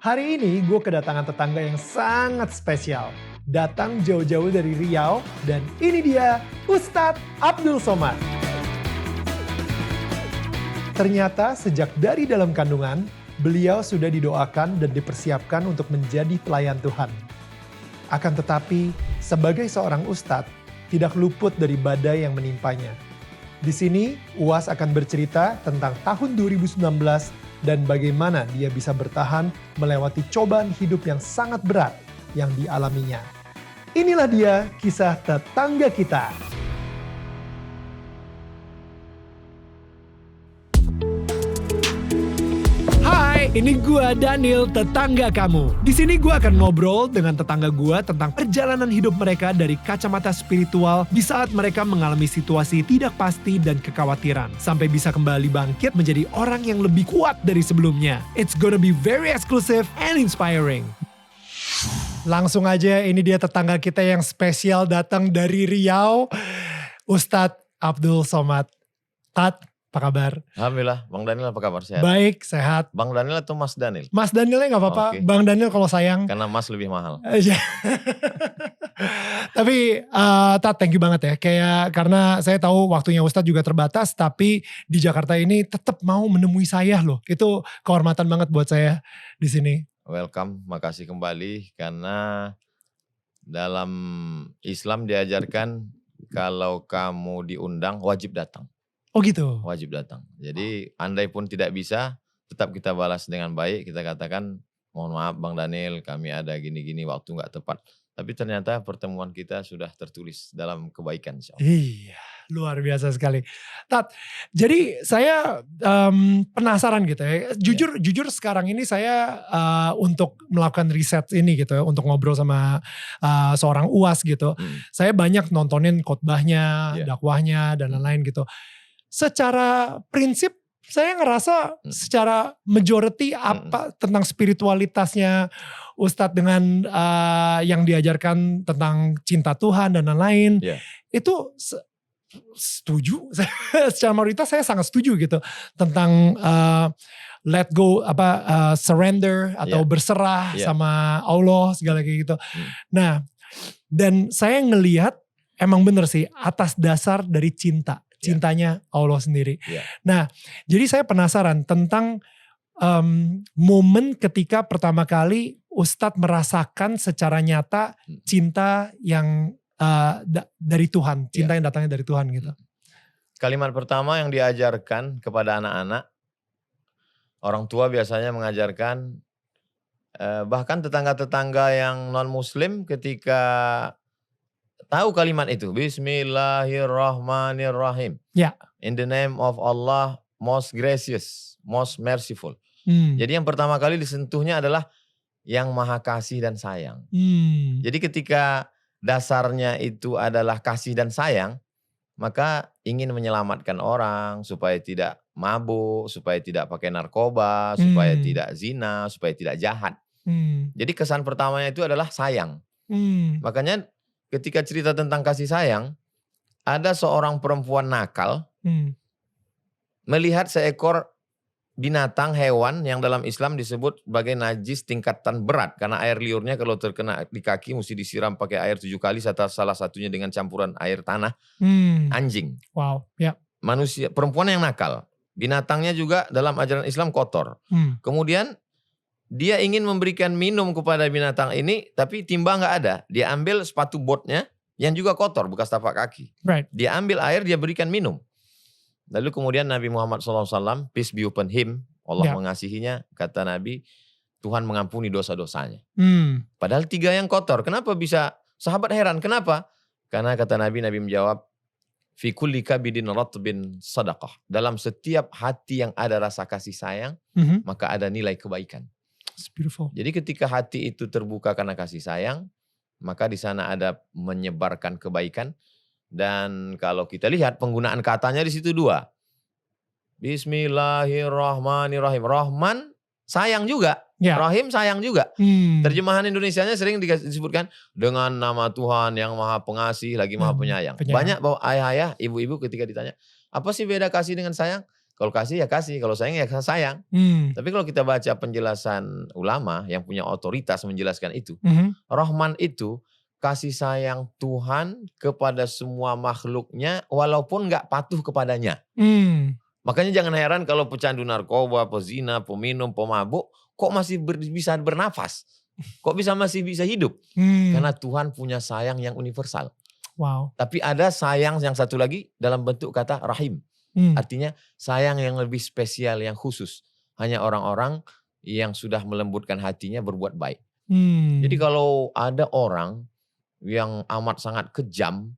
Hari ini gue kedatangan tetangga yang sangat spesial. Datang jauh-jauh dari Riau dan ini dia Ustadz Abdul Somad. Ternyata sejak dari dalam kandungan, beliau sudah didoakan dan dipersiapkan untuk menjadi pelayan Tuhan. Akan tetapi, sebagai seorang ustadz, tidak luput dari badai yang menimpanya. Di sini, UAS akan bercerita tentang tahun 2019 dan bagaimana dia bisa bertahan melewati cobaan hidup yang sangat berat yang dialaminya. Inilah dia kisah tetangga kita. Hai, ini gua Daniel, tetangga kamu. Di sini gua akan ngobrol dengan tetangga gua tentang perjalanan hidup mereka dari kacamata spiritual di saat mereka mengalami situasi tidak pasti dan kekhawatiran, sampai bisa kembali bangkit menjadi orang yang lebih kuat dari sebelumnya. It's gonna be very exclusive and inspiring. Langsung aja, ini dia tetangga kita yang spesial datang dari Riau, Ustadz Abdul Somad. Tat, apa kabar? Alhamdulillah, Bang Daniel apa kabar? Sehat? Baik, sehat. Bang Daniel atau Mas Daniel? Mas Danielnya gak apa-apa, Oke. Bang Daniel kalau sayang. Karena Mas lebih mahal. Iya. Tapi Tat, thank you banget ya. Karena saya tahu waktunya Ustadz juga terbatas, tapi di Jakarta ini tetap mau menemui saya loh. Itu kehormatan banget buat saya di sini. Welcome, makasih kembali. Karena dalam Islam diajarkan kalau kamu diundang wajib datang. Oh gitu? Wajib datang. Jadi andai pun tidak bisa, tetap kita balas dengan baik. Kita katakan, mohon maaf Bang Daniel, kami ada gini-gini, waktu gak tepat. Tapi ternyata pertemuan kita sudah tertulis dalam kebaikan, insya Allah. Iya, luar biasa sekali. Tat, jadi saya penasaran gitu ya. Jujur sekarang ini saya untuk melakukan riset ini gitu ya, untuk ngobrol sama seorang UAS gitu. Saya banyak nontonin khotbahnya, dakwahnya dan lain-lain gitu. Secara prinsip saya ngerasa secara majority apa tentang spiritualitasnya Ustadz dengan yang diajarkan tentang cinta Tuhan dan lain-lain, itu setuju. Secara mayoritas saya sangat setuju gitu tentang let go, surrender atau berserah sama Allah segala kayak gitu. Nah, dan saya ngelihat emang bener sih atas dasar dari cintanya Allah sendiri. Nah, jadi saya penasaran tentang momen ketika pertama kali Ustadz merasakan secara nyata cinta yang dari Tuhan, cinta yang datangnya dari Tuhan gitu. Kalimat pertama yang diajarkan kepada anak-anak, orang tua biasanya mengajarkan, bahkan tetangga-tetangga yang non-muslim ketika tahu kalimat itu, Bismillahirrahmanirrahim. In the name of Allah, most gracious, most merciful. Jadi yang pertama kali disentuhnya adalah yang maha kasih dan sayang. Jadi ketika dasarnya itu adalah kasih dan sayang, maka ingin menyelamatkan orang supaya tidak mabuk, supaya tidak pakai narkoba, supaya tidak zina, supaya tidak jahat. Jadi kesan pertamanya itu adalah sayang. Makanya ketika cerita tentang kasih sayang, ada seorang perempuan nakal melihat seekor binatang hewan yang dalam Islam disebut sebagai najis tingkatan berat. Karena air liurnya kalau terkena di kaki mesti disiram pakai air 7 kali, salah satunya dengan campuran air tanah, anjing. Wow, Manusia, perempuan yang nakal. Binatangnya juga dalam ajaran Islam kotor. Kemudian dia ingin memberikan minum kepada binatang ini, tapi timba nggak ada. Dia ambil sepatu botnya yang juga kotor, bekas tapak kaki. Dia ambil air, dia berikan minum. Lalu kemudian Nabi Muhammad SAW, peace be upon him, Allah mengasihinya, kata Nabi, Tuhan mengampuni dosa-dosanya. Padahal 3 yang kotor, kenapa bisa? Sahabat heran, kenapa? Karena kata Nabi menjawab, fi kulli kabidin ratbin sadaqah. Dalam setiap hati yang ada rasa kasih sayang, maka ada nilai kebaikan. It's beautiful. Jadi ketika hati itu terbuka karena kasih sayang, maka di sana ada menyebarkan kebaikan. Dan kalau kita lihat penggunaan katanya di situ 2. Bismillahirrahmanirrahim. Rahman sayang juga, Rahim sayang juga. Terjemahan Indonesianya sering disebutkan dengan nama Tuhan yang maha pengasih lagi maha penyayang. Banyak bahwa ayah-ayah, ibu-ibu ketika ditanya, apa sih beda kasih dengan sayang? Kalau kasih ya kasih, kalau sayang ya sayang. Tapi kalau kita baca penjelasan ulama yang punya otoritas menjelaskan itu, Rahman itu kasih sayang Tuhan kepada semua makhluknya walaupun nggak patuh kepadanya. Makanya jangan heran kalau pecandu narkoba, pezina, peminum, pemabuk, kok masih bisa bernafas? Kok masih bisa hidup? Karena Tuhan punya sayang yang universal. Wow. Tapi ada sayang yang satu lagi dalam bentuk kata rahim. Artinya sayang yang lebih spesial, yang khusus. Hanya orang-orang yang sudah melembutkan hatinya berbuat baik. Jadi kalau ada orang yang amat sangat kejam,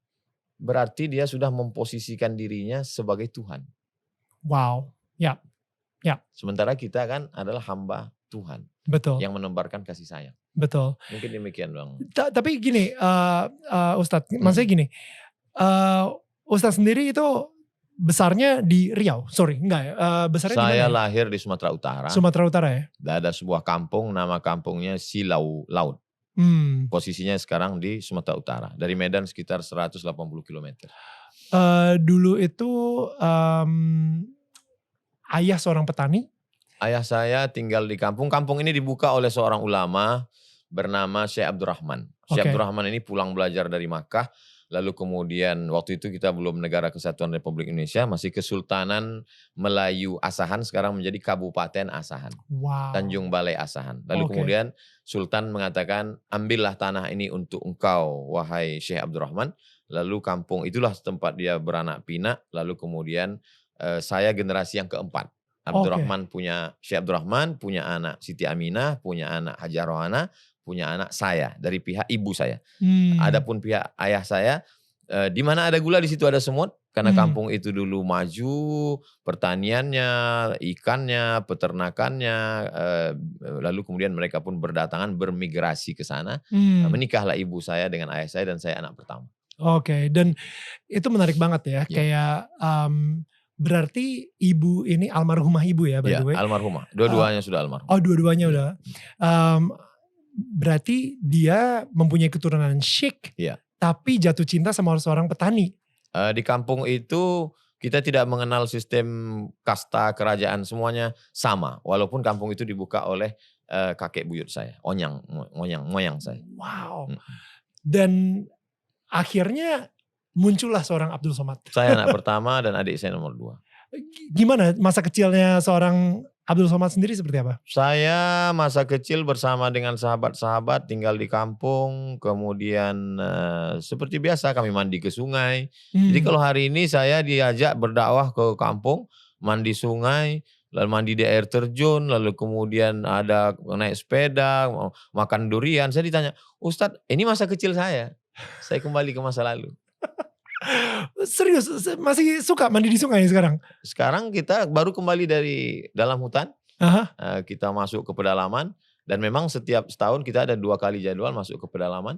berarti dia sudah memposisikan dirinya sebagai Tuhan. Wow, ya. Sementara kita kan adalah hamba Tuhan. Betul. Yang menebarkan kasih sayang. Betul. Mungkin demikian Bang. Tapi gini, Ustadz, maksudnya gini, Ustadz sendiri itu besarnya di Riau, besarnya di mana? Saya lahir di Sumatera Utara. Sumatera Utara ya? Ada sebuah kampung, nama kampungnya Silau Laut. Posisinya sekarang di Sumatera Utara. Dari Medan sekitar 180 km. Dulu itu ayah seorang petani. Ayah saya tinggal di kampung. Kampung ini dibuka oleh seorang ulama bernama Syekh Abdurrahman. Syekh Abdurrahman ini pulang belajar dari Makkah. Lalu kemudian waktu itu kita belum Negara Kesatuan Republik Indonesia, masih Kesultanan Melayu Asahan, sekarang menjadi Kabupaten Asahan. Wow. Tanjung Balai Asahan. Lalu kemudian Sultan mengatakan, ambillah tanah ini untuk engkau, wahai Syekh Abdurrahman. Lalu kampung itulah tempat dia beranak pinak. Lalu kemudian saya generasi yang keempat. Abdurrahman punya, Syekh Abdurrahman punya anak Siti Aminah, punya anak Hajar Rohana, punya anak saya dari pihak ibu saya. Adapun pihak ayah saya, di mana ada gula di situ ada semut. Karena kampung itu dulu maju, pertaniannya, ikannya, peternakannya, lalu kemudian mereka pun berdatangan bermigrasi ke sana. Menikahlah ibu saya dengan ayah saya dan saya anak pertama. Dan itu menarik banget ya, kayak berarti ibu ini almarhumah ibu ya, by the way. Almarhumah, dua-duanya sudah almarhum. Oh, dua-duanya udah. Berarti dia mempunyai keturunan Syekh, tapi jatuh cinta sama seorang petani. Di kampung itu kita tidak mengenal sistem kasta kerajaan, semuanya sama. Walaupun kampung itu dibuka oleh kakek buyut saya, moyang saya. Wow. Dan akhirnya muncullah seorang Abdul Somad. Saya anak pertama dan adik saya nomor 2. Gimana masa kecilnya seorang Abdul Somad sendiri seperti apa? Saya masa kecil bersama dengan sahabat-sahabat tinggal di kampung. Kemudian seperti biasa kami mandi ke sungai. Jadi kalau hari ini saya diajak berdakwah ke kampung, mandi sungai, lalu mandi di air terjun, lalu kemudian ada naik sepeda, makan durian. Saya ditanya, Ustadz ini masa kecil saya kembali ke masa lalu. Serius, masih suka mandi di sungai sekarang? Sekarang kita baru kembali dari dalam hutan, kita masuk ke pedalaman, dan memang setiap setahun kita ada 2 kali jadwal masuk ke pedalaman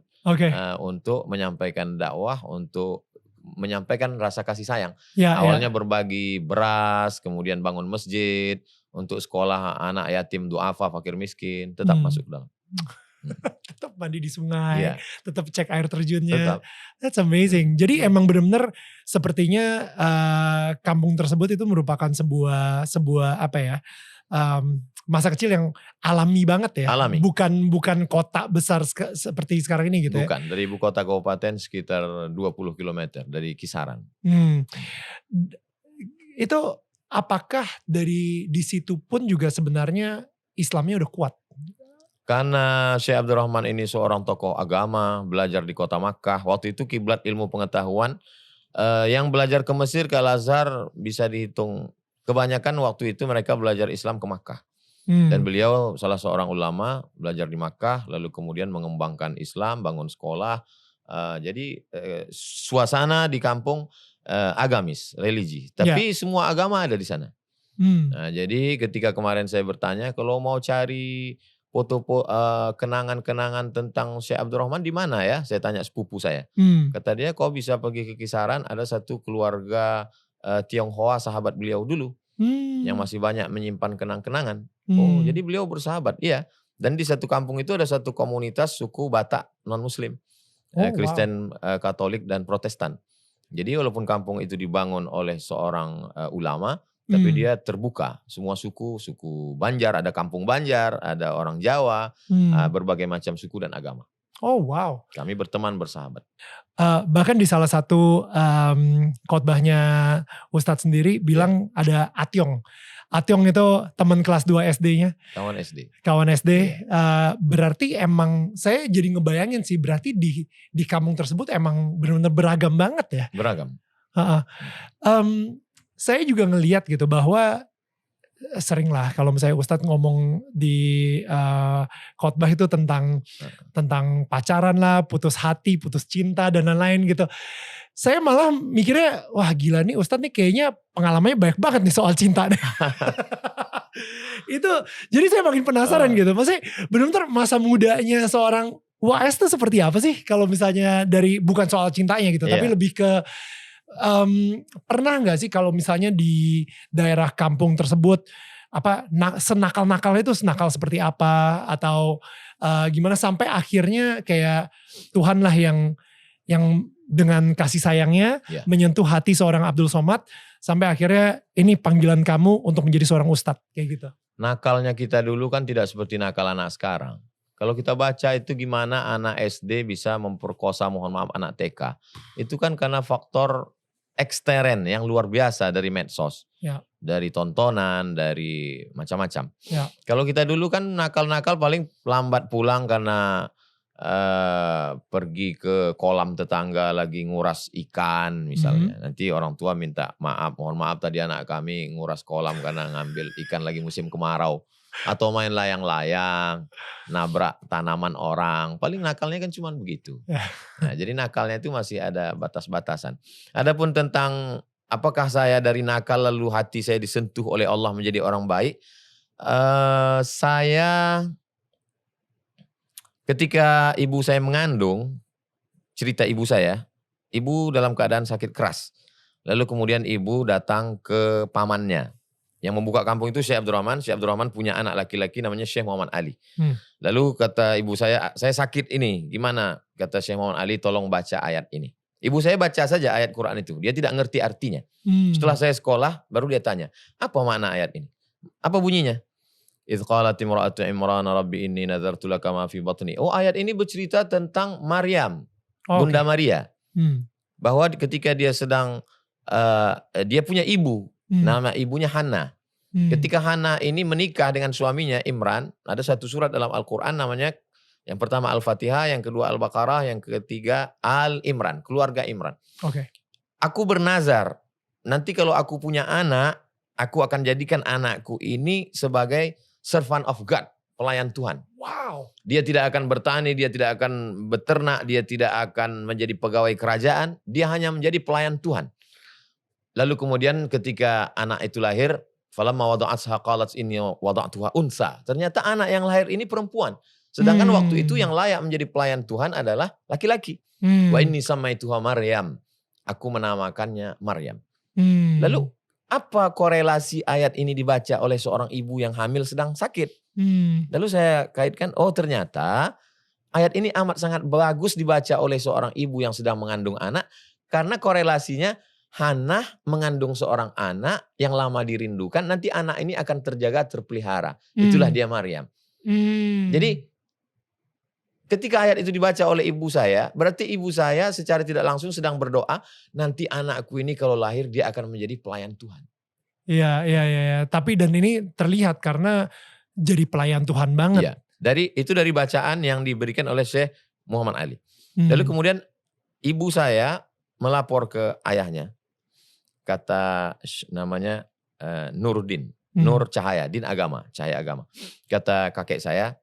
untuk menyampaikan dakwah, untuk menyampaikan rasa kasih sayang. Awalnya berbagi beras, kemudian bangun masjid, untuk sekolah anak yatim, duafa, fakir miskin, tetap masuk ke dalam. Tetap mandi di sungai, tetap cek air terjunnya. That's amazing. Jadi emang benar-benar sepertinya kampung tersebut itu merupakan sebuah apa ya, masa kecil yang alami banget ya. Alami. Bukan kota besar seperti sekarang ini gitu. Bukan, dari ibu kota kabupaten sekitar 20 km dari kisaran. Itu apakah di situ pun juga sebenarnya Islamnya udah kuat? Karena Syekh Abdurrahman ini seorang tokoh agama, belajar di kota Makkah. Waktu itu kiblat ilmu pengetahuan, yang belajar ke Mesir, ke Al-Azhar bisa dihitung. Kebanyakan waktu itu mereka belajar Islam ke Makkah. Dan beliau salah seorang ulama, belajar di Makkah, lalu kemudian mengembangkan Islam, bangun sekolah. Jadi suasana di kampung agamis, religi. Tapi semua agama ada di sana. Nah, jadi ketika kemarin saya bertanya, kalau mau cari foto kenangan-kenangan tentang Syekh Abdurrahman di mana ya? Saya tanya sepupu saya. Kata dia, kau bisa pergi ke kisaran, ada satu keluarga Tionghoa sahabat beliau dulu yang masih banyak menyimpan kenang-kenangan. Oh, jadi beliau bersahabat. Iya. Dan di satu kampung itu ada satu komunitas suku Batak non-Muslim, Kristen, Katolik dan Protestan. Jadi walaupun kampung itu dibangun oleh seorang ulama, Tapi dia terbuka, semua suku Banjar, ada kampung Banjar, ada orang Jawa, berbagai macam suku dan agama. Oh wow. Kami berteman bersahabat. Bahkan di salah satu khotbahnya Ustadz sendiri bilang ada Atyong. Atyong itu teman kelas 2 SD-nya. Kawan SD. Berarti emang saya jadi ngebayangin sih, berarti di kampung tersebut emang benar-benar beragam banget ya. Beragam. Saya juga ngelihat gitu bahwa sering lah kalau misalnya Ustadz ngomong di khotbah itu tentang pacaran lah, putus hati, putus cinta dan lain-lain gitu. Saya malah mikirnya, wah gila nih Ustadz nih kayaknya pengalamannya banyak banget nih soal cinta nih. Itu jadi saya makin penasaran gitu. Maksudnya benar-benar masa mudanya seorang WAS itu seperti apa sih kalau misalnya dari bukan soal cintanya gitu, tapi lebih ke pernah nggak sih kalau misalnya di daerah kampung tersebut senakal-nakalnya itu senakal seperti apa, atau gimana sampai akhirnya kayak Tuhan lah yang dengan kasih sayangnya menyentuh hati seorang Abdul Somad sampai akhirnya ini panggilan kamu untuk menjadi seorang ustadz kayak gitu. Nakalnya kita dulu kan tidak seperti nakal anak sekarang. Kalau kita baca itu gimana anak SD bisa memperkosa, mohon maaf, anak TK. Itu kan karena faktor ekstern yang luar biasa dari medsos. Ya. Dari tontonan, dari macam-macam. Ya. Kalau kita dulu kan nakal-nakal paling lambat pulang karena pergi ke kolam tetangga lagi nguras ikan misalnya. Nanti orang tua minta maaf, mohon maaf tadi anak kami nguras kolam karena ngambil ikan lagi musim kemarau. Atau main layang-layang, nabrak tanaman orang. Paling nakalnya kan cuma begitu. Nah, jadi nakalnya itu masih ada batas-batasan. Adapun tentang apakah saya dari nakal lalu hati saya disentuh oleh Allah menjadi orang baik. Saya ketika ibu saya mengandung, cerita ibu saya, ibu dalam keadaan sakit keras. Lalu kemudian ibu datang ke pamannya. Yang membuka kampung itu Syekh Abdurrahman. Syekh Abdurrahman punya anak laki-laki namanya Syekh Muhammad Ali. Lalu kata ibu saya sakit ini, gimana? Kata Syekh Muhammad Ali, tolong baca ayat ini. Ibu saya baca saja ayat Quran itu, dia tidak ngerti artinya. Setelah saya sekolah, baru dia tanya, apa makna ayat ini? Apa bunyinya? Idz qalat imra'atu Imran rabbi inni nazartu laka ma fi batni. Oh, ayat ini bercerita tentang Maryam, Bunda Maria. Bahwa ketika dia sedang, dia punya ibu, nama ibunya Hana. Ketika Hana ini menikah dengan suaminya Imran, ada satu surat dalam Al-Quran namanya, yang pertama Al-Fatihah, yang kedua Al-Baqarah, yang ketiga Al-Imran, keluarga Imran. Aku bernazar, nanti kalau aku punya anak, aku akan jadikan anakku ini sebagai servant of God, pelayan Tuhan. Wow. Dia tidak akan bertani, dia tidak akan beternak, dia tidak akan menjadi pegawai kerajaan, dia hanya menjadi pelayan Tuhan. Lalu kemudian ketika anak itu lahir, falamma wada'atha qalat inni wada'tuha unsa. Ternyata anak yang lahir ini perempuan. Sedangkan waktu itu yang layak menjadi pelayan Tuhan adalah laki-laki. Wa inni samaituha Maryam. Aku menamakannya Maryam. Lalu apa korelasi ayat ini dibaca oleh seorang ibu yang hamil sedang sakit? Lalu saya kaitkan, oh ternyata ayat ini amat sangat bagus dibaca oleh seorang ibu yang sedang mengandung anak. Karena korelasinya Hannah mengandung seorang anak yang lama dirindukan, nanti anak ini akan terjaga, terpelihara. Itulah dia Maryam. Jadi ketika ayat itu dibaca oleh ibu saya, berarti ibu saya secara tidak langsung sedang berdoa, nanti anakku ini kalau lahir dia akan menjadi pelayan Tuhan. Iya. Tapi dan ini terlihat karena jadi pelayan Tuhan banget. Iya. Itu dari bacaan yang diberikan oleh Syekh Muhammad Ali. Lalu kemudian ibu saya melapor ke ayahnya. Kata namanya Nuruddin, Nur Cahaya, Din Agama, Cahaya Agama. Kata kakek saya,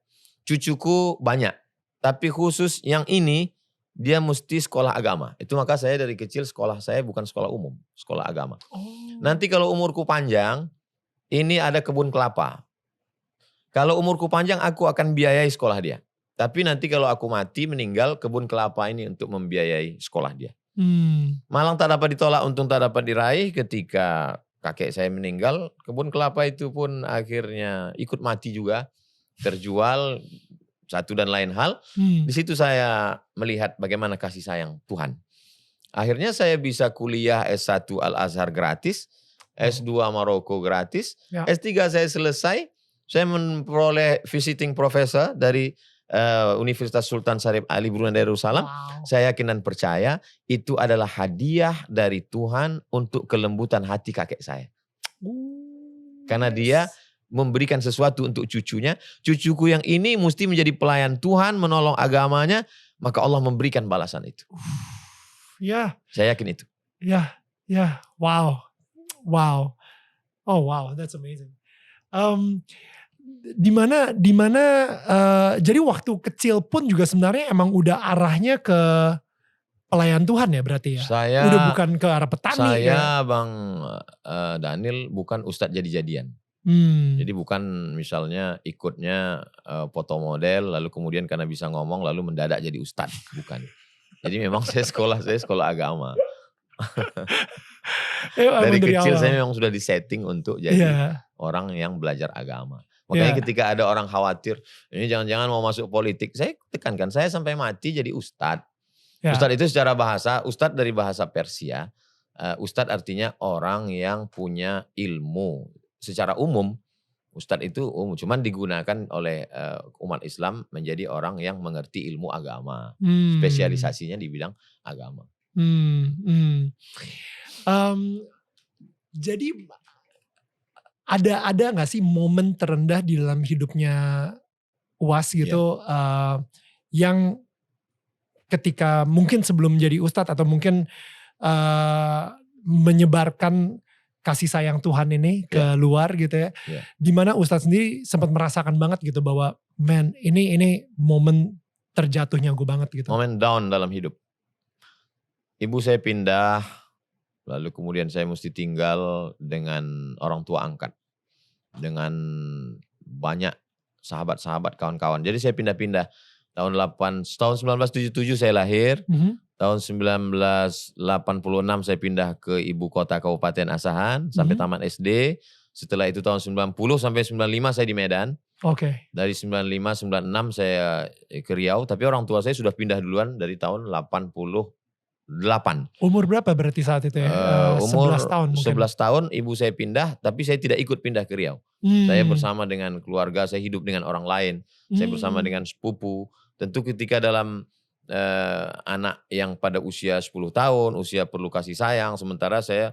cucuku banyak, tapi khusus yang ini dia mesti sekolah agama. Itu maka saya dari kecil sekolah saya bukan sekolah umum, sekolah agama. Nanti kalau umurku panjang, ini ada kebun kelapa. Kalau umurku panjang aku akan biayai sekolah dia. Tapi nanti kalau aku mati meninggal, kebun kelapa ini untuk membiayai sekolah dia. Malang tak dapat ditolak, untung tak dapat diraih. Ketika kakek saya meninggal, kebun kelapa itu pun akhirnya ikut mati juga, terjual, satu dan lain hal. Di situ saya melihat bagaimana kasih sayang Tuhan. Akhirnya saya bisa kuliah S1 Al-Azhar gratis, S2 Maroko gratis, Ya. S3 saya selesai, saya memperoleh visiting professor dari Universitas Sultan Syarif Ali Brunei Darussalam. Wow. Saya yakin dan percaya itu adalah hadiah dari Tuhan untuk kelembutan hati kakek saya. Karena dia memberikan sesuatu untuk cucunya. Cucuku yang ini mesti menjadi pelayan Tuhan, menolong agamanya, maka Allah memberikan balasan itu. Ya. Saya yakin itu. Ya. Wow. Oh wow, that's amazing. Dimana jadi waktu kecil pun juga sebenarnya emang udah arahnya ke pelayan Tuhan ya berarti ya? Udah bukan ke arah petani. Saya Bang Daniel bukan ustadz jadi-jadian. Jadi bukan misalnya ikutnya foto model lalu kemudian karena bisa ngomong lalu mendadak jadi ustadz. Bukan. Jadi memang saya sekolah agama. Dari kecil saya memang sudah disetting untuk jadi orang yang belajar agama. Makanya ketika ada orang khawatir, ini jangan-jangan mau masuk politik. Saya tekankan, saya sampai mati jadi ustadz. Ustadz itu secara bahasa, ustadz dari bahasa Persia. Ustadz artinya orang yang punya ilmu. Secara umum, ustadz itu umum. Cuman digunakan oleh umat Islam menjadi orang yang mengerti ilmu agama. Spesialisasinya di bidang agama. Jadi ada gak sih momen terendah di dalam hidupnya UAS gitu yang ketika mungkin sebelum menjadi ustadz atau mungkin menyebarkan kasih sayang Tuhan ini ke luar gitu ya. Dimana ustadz sendiri sempat merasakan banget gitu bahwa man ini momen terjatuhnya gue banget gitu. Momen down dalam hidup. Ibu saya pindah. Lalu kemudian saya mesti tinggal dengan orang tua angkat. Dengan banyak sahabat-sahabat, kawan-kawan. Jadi saya pindah-pindah. Tahun 1977 saya lahir. Tahun 1986 saya pindah ke ibu kota Kabupaten Asahan. Sampai tamat SD. Setelah itu tahun 90 sampai 95 saya di Medan. Dari 95, 96 saya ke Riau. Tapi orang tua saya sudah pindah duluan dari tahun 88. Umur berapa berarti saat itu ya? Umur 11 tahun mungkin. 11 tahun ibu saya pindah, tapi saya tidak ikut pindah ke Riau. Saya bersama dengan keluarga, saya hidup dengan orang lain. Saya bersama dengan sepupu. Tentu ketika dalam anak yang pada usia 10 tahun, usia perlu kasih sayang. Sementara saya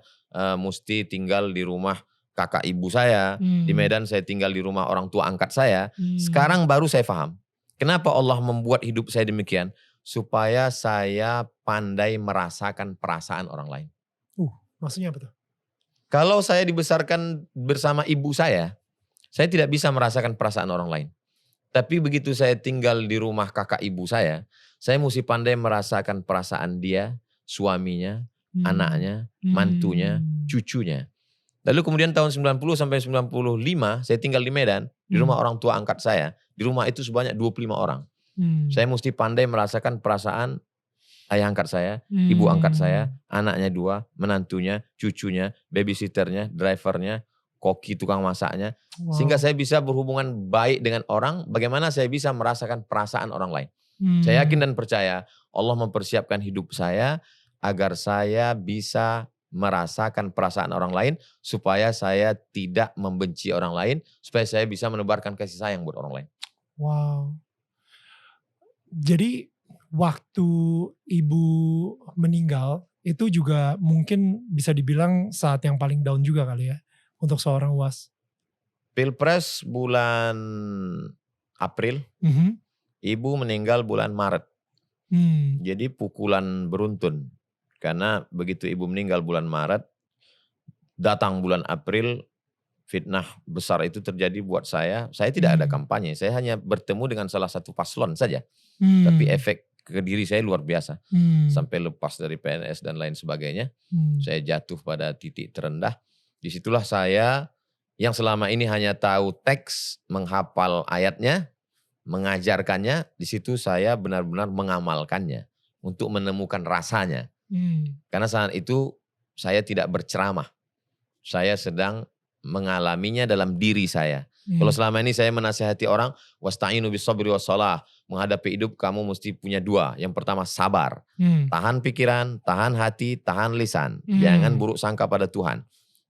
mesti tinggal di rumah kakak ibu saya. Di Medan saya tinggal di rumah orang tua angkat saya. Sekarang baru saya paham. Kenapa Allah membuat hidup saya demikian? Supaya saya pandai merasakan perasaan orang lain. Maksudnya apa tuh? Kalau saya dibesarkan bersama ibu saya tidak bisa merasakan perasaan orang lain. Tapi begitu saya tinggal di rumah kakak ibu saya mesti pandai merasakan perasaan dia, suaminya, anaknya, mantunya, cucunya. Lalu kemudian tahun 90 sampai 95 saya tinggal di Medan, di rumah orang tua angkat saya. Di rumah itu sebanyak 25 orang. Saya mesti pandai merasakan perasaan ayah angkat saya, ibu angkat saya, anaknya 2, menantunya, cucunya, babysitternya, drivernya, koki tukang masaknya. Sehingga saya bisa berhubungan baik dengan orang, bagaimana saya bisa merasakan perasaan orang lain. Saya yakin dan percaya Allah mempersiapkan hidup saya agar saya bisa merasakan perasaan orang lain supaya saya tidak membenci orang lain, supaya saya bisa menebarkan kasih sayang buat orang lain. Wow. Jadi waktu ibu meninggal itu juga mungkin bisa dibilang saat yang paling down juga kali ya untuk seorang UAS. Pilpres bulan April, ibu meninggal bulan Maret. Jadi pukulan beruntun. Karena begitu ibu meninggal bulan Maret, datang bulan April, fitnah besar itu terjadi buat saya. Saya tidak ada kampanye, saya hanya bertemu dengan salah satu paslon saja. Tapi efek ke diri saya luar biasa. Sampai lepas dari PNS dan lain sebagainya. Saya jatuh pada titik terendah. Disitulah saya yang selama ini hanya tahu teks, menghafal ayatnya, mengajarkannya. Di situ saya benar-benar mengamalkannya untuk menemukan rasanya. Karena saat itu saya tidak berceramah. Saya sedang mengalaminya dalam diri saya. Kalau selama ini saya menasihati orang, wasta'inu bis-sabri was-shalah, menghadapi hidup kamu mesti punya 2. Yang pertama sabar. Tahan pikiran, tahan hati, tahan lisan. Jangan buruk sangka pada Tuhan.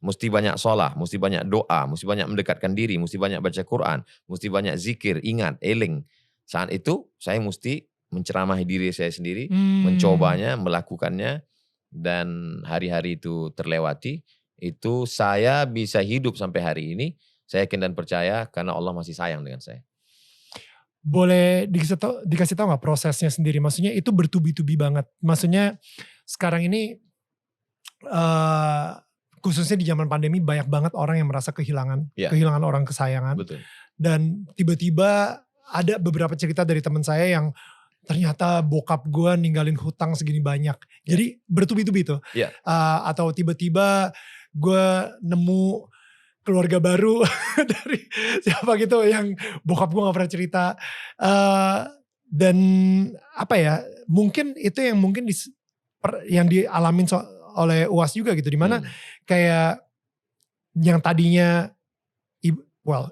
mesti banyak sholat, mesti banyak doa, mesti banyak mendekatkan diri, mesti banyak baca Quran, mesti banyak zikir, ingat, eling. Saat itu saya mesti menceramahi diri saya sendiri, mencobanya, melakukannya, dan hari-hari itu terlewati. Itu saya bisa hidup sampai hari ini, saya yakin dan percaya karena Allah masih sayang dengan saya. Boleh dikasih tahu nggak prosesnya sendiri? Maksudnya itu bertubi-tubi banget. Maksudnya sekarang ini khususnya di zaman pandemi banyak banget orang yang merasa kehilangan orang kesayangan. Betul. Dan tiba-tiba ada beberapa cerita dari teman saya yang ternyata bokap gue ninggalin hutang segini banyak. Jadi bertubi-tubi tuh. Atau tiba-tiba gue nemu keluarga baru dari siapa gitu yang bokap gue gak pernah cerita. Dan apa ya, mungkin itu yang mungkin yang dialamin oleh UAS juga gitu. Dimana kayak yang tadinya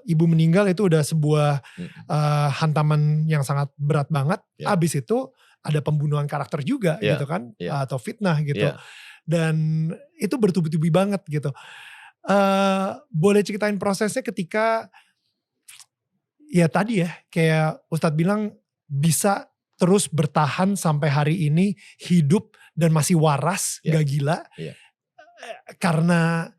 ibu meninggal itu udah sebuah hantaman yang sangat berat banget. Abis itu ada pembunuhan karakter juga gitu kan. Atau fitnah gitu. Dan itu bertubi-tubi banget gitu. Boleh ceritain prosesnya ketika ya tadi ya kayak Ustadz bilang bisa terus bertahan sampai hari ini hidup dan masih waras gak gila karena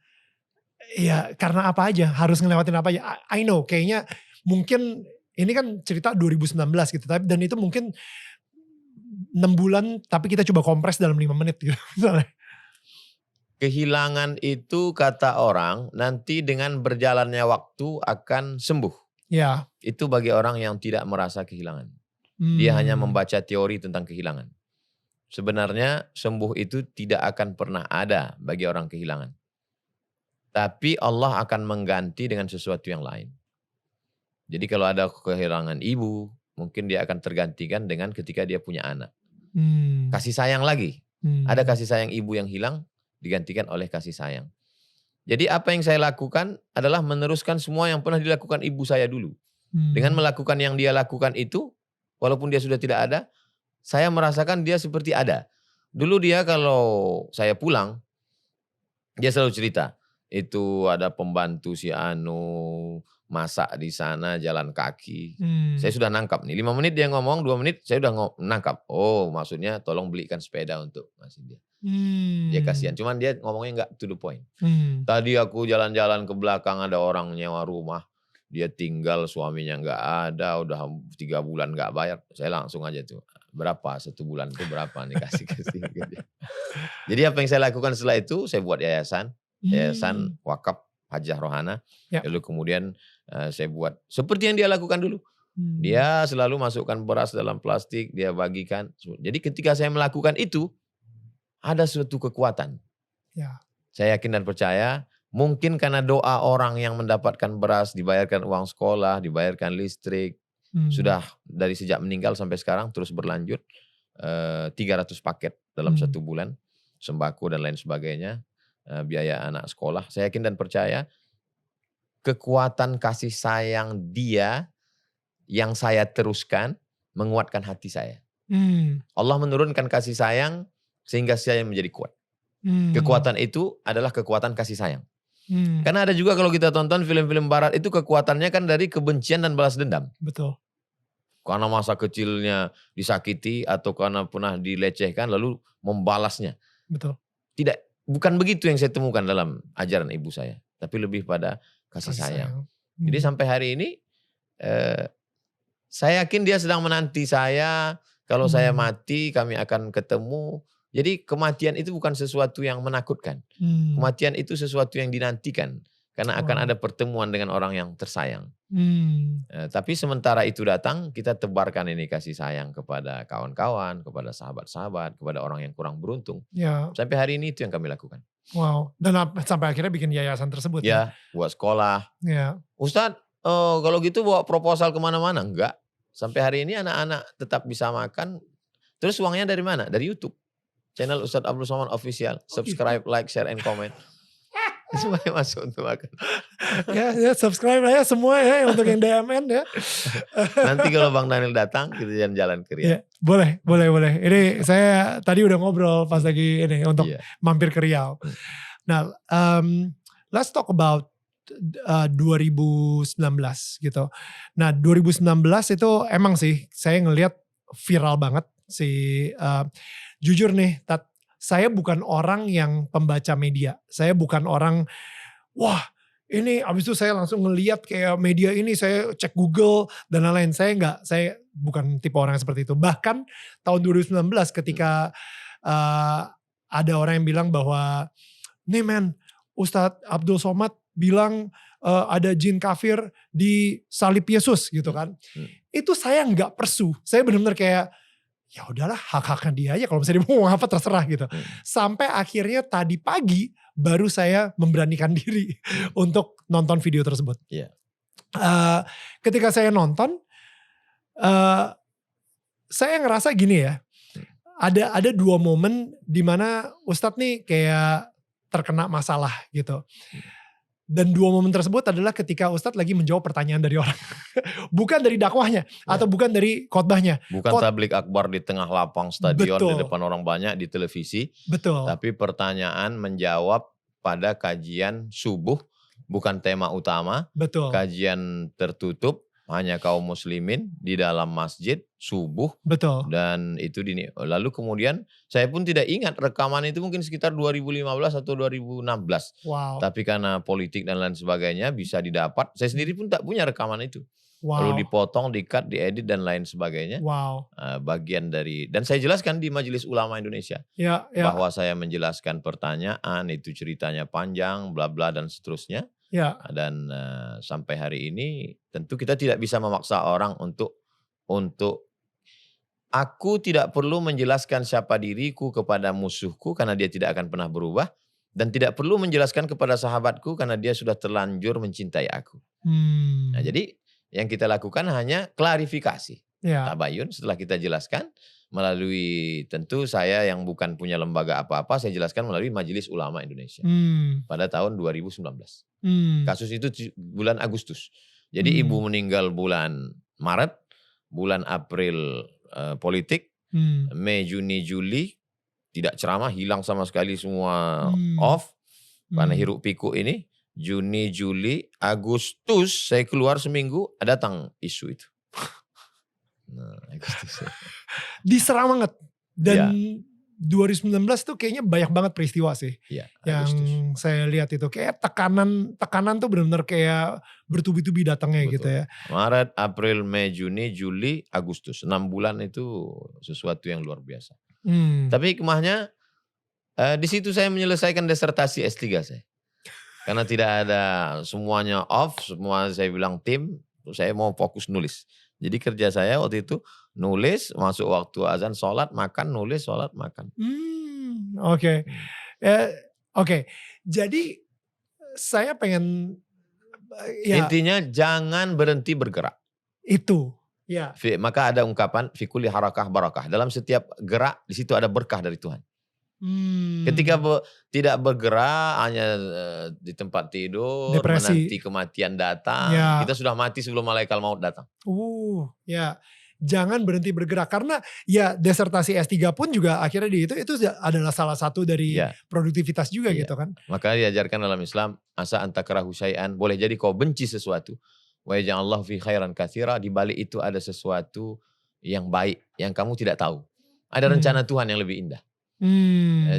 apa aja harus ngelewatin apa aja. I know kayaknya mungkin ini kan cerita 2019 gitu dan itu mungkin 6 bulan tapi kita coba kompres dalam 5 menit gitu misalnya. Kehilangan itu kata orang nanti dengan berjalannya waktu akan sembuh. Ya. Itu bagi orang yang tidak merasa kehilangan. Dia hanya membaca teori tentang kehilangan. Sebenarnya sembuh itu tidak akan pernah ada bagi orang kehilangan. Tapi Allah akan mengganti dengan sesuatu yang lain. Jadi kalau ada kehilangan ibu, mungkin dia akan tergantikan dengan ketika dia punya anak. Kasih sayang lagi. Ada kasih sayang ibu yang hilang, digantikan oleh kasih sayang. Jadi apa yang saya lakukan adalah meneruskan semua yang pernah dilakukan ibu saya dulu. Dengan melakukan yang dia lakukan itu, walaupun dia sudah tidak ada, saya merasakan dia seperti ada. Dulu dia kalau saya pulang, dia selalu cerita, itu ada pembantu si Anu, masak di sana, jalan kaki. Saya sudah nangkap nih, 5 menit dia ngomong, 2 menit saya udah nangkap. Oh maksudnya tolong belikan sepeda untuk ngasih dia. Dia kasihan, cuman dia ngomongnya nggak to the point. Tadi aku jalan-jalan ke belakang ada orang nyewa rumah, dia tinggal suaminya nggak ada, udah 3 bulan nggak bayar. Saya langsung aja tuh, berapa 1 bulan itu berapa nih kasih. Jadi apa yang saya lakukan setelah itu, saya buat yayasan wakaf Hajah Rohana. Lalu kemudian saya buat seperti yang dia lakukan dulu. Dia selalu masukkan beras dalam plastik, dia bagikan. Jadi ketika saya melakukan itu, ada suatu kekuatan. Saya yakin dan percaya, mungkin karena doa orang yang mendapatkan beras, dibayarkan uang sekolah, dibayarkan listrik, sudah dari sejak meninggal sampai sekarang terus berlanjut, 300 paket dalam 1 bulan, sembako dan lain sebagainya, biaya anak sekolah. Saya yakin dan percaya, kekuatan kasih sayang dia yang saya teruskan menguatkan hati saya. Allah menurunkan kasih sayang sehingga saya menjadi kuat. Kekuatan itu adalah kekuatan kasih sayang. Karena ada juga kalau kita tonton film-film barat itu kekuatannya kan dari kebencian dan balas dendam. Betul. Karena masa kecilnya disakiti atau karena pernah dilecehkan lalu membalasnya. Betul. Tidak, bukan begitu yang saya temukan dalam ajaran ibu saya. Tapi lebih pada kasih sayang. Jadi sampai hari ini saya yakin dia sedang menanti saya. Kalau saya mati kami akan ketemu. Jadi kematian itu bukan sesuatu yang menakutkan. Kematian itu sesuatu yang dinantikan. Karena akan ada pertemuan dengan orang yang tersayang. Tapi sementara itu datang, kita tebarkan ini kasih sayang kepada kawan-kawan, kepada sahabat-sahabat, kepada orang yang kurang beruntung. Sampai hari ini itu yang kami lakukan. Wow. Dan sampai akhirnya bikin yayasan tersebut. Buat sekolah. Ustadz, kalau gitu bawa proposal kemana-mana? Enggak. Sampai hari ini anak-anak tetap bisa makan. Terus uangnya dari mana? Dari YouTube. Channel Ustadz Abdul Somad Official. Subscribe, like, share, and comment. Semuanya masuk untuk makan. Ya subscribe lah ya semua ya untuk yang DMN ya. Nanti kalau Bang Daniel datang kita jalan-jalan ke Riau. Boleh. Ini saya tadi udah ngobrol pas lagi ini untuk mampir ke Riau. Nah let's talk about 2019 gitu. Nah 2019 itu emang sih saya ngelihat viral banget sih. Jujur nih Tat, saya bukan orang yang pembaca media. Saya bukan orang, wah ini abis itu saya langsung ngeliat kayak media ini, saya cek Google dan lain-lain. Saya bukan tipe orang yang seperti itu. Bahkan tahun 2019 ketika ada orang yang bilang bahwa, nih men, Ustadz Abdul Somad bilang ada jin kafir di salib Yesus gitu kan. Itu saya nggak persu. Saya benar-benar kayak, ya udahlah hak-haknya dia aja, kalau misalnya dia mau ngomong apa terserah gitu. Sampai akhirnya tadi pagi baru saya memberanikan diri untuk nonton video tersebut. Ketika saya nonton, saya ngerasa gini ya, ada 2 momen dimana Ustadz nih kayak terkena masalah gitu. Dan 2 momen tersebut adalah ketika Ustadz lagi menjawab pertanyaan dari orang. Bukan dari dakwahnya atau bukan dari khotbahnya. Bukan tablik akbar di tengah lapang stadion, Betul. di depan orang banyak di televisi. Betul. Tapi pertanyaan menjawab pada kajian subuh, bukan tema utama. Betul. Kajian tertutup, hanya kaum muslimin di dalam masjid subuh. Betul. Dan itu lalu kemudian saya pun tidak ingat rekaman itu, mungkin sekitar 2015 atau 2016. Wow. Tapi karena politik dan lain sebagainya bisa didapat. Saya sendiri pun tak punya rekaman itu. Wow. Lalu dipotong, di-cut, diedit dan lain sebagainya. Wow. Bagian dari, dan saya jelaskan di Majelis Ulama Indonesia. Ya. Bahwa saya menjelaskan pertanyaan, itu ceritanya panjang, bla bla dan seterusnya. Ya. Dan sampai hari ini tentu kita tidak bisa memaksa orang untuk aku tidak perlu menjelaskan siapa diriku kepada musuhku karena dia tidak akan pernah berubah, dan tidak perlu menjelaskan kepada sahabatku karena dia sudah terlanjur mencintai aku. Nah, jadi yang kita lakukan hanya klarifikasi. Tabayun setelah kita jelaskan melalui, tentu saya yang bukan punya lembaga apa-apa, saya jelaskan melalui Majelis Ulama Indonesia pada tahun 2019. Kasus itu bulan Agustus. Jadi ibu meninggal bulan Maret, bulan April politik, Mei, Juni, Juli tidak ceramah, hilang sama sekali semua, off karena hiruk pikuk ini. Juni, Juli, Agustus saya keluar seminggu, datang isu itu. Nah, Agustus. Diserang banget. Dan 2019 tuh kayaknya banyak banget peristiwa sih. Yang saya lihat itu kayak tekanan tuh benar-benar kayak bertubi-tubi datangnya. Betul. Gitu ya. Maret, April, Mei, Juni, Juli, Agustus. 6 bulan itu sesuatu yang luar biasa. Tapi hikmahnya di situ saya menyelesaikan disertasi S3 saya. Karena tidak ada, semuanya off, semua saya bilang tim, saya mau fokus nulis. Jadi kerja saya waktu itu nulis, masuk waktu azan, sholat, makan, nulis, sholat, makan. Oke. Jadi saya pengen, intinya jangan berhenti bergerak. Itu. Ya. Maka ada ungkapan fikuli harakah barakah. Dalam setiap gerak di situ ada berkah dari Tuhan. Ketika tidak bergerak, hanya di tempat tidur, depresi, menanti kematian datang, kita sudah mati sebelum malaikat maut datang. Jangan berhenti bergerak, karena ya disertasi S3 pun juga akhirnya itu adalah salah satu dari produktivitas juga gitu kan. Maka diajarkan dalam Islam, asa antakrahu syai'an, boleh jadi kau benci sesuatu, wa yaj'alallahu fi khairan katsira, di balik itu ada sesuatu yang baik yang kamu tidak tahu. Ada rencana Tuhan yang lebih indah.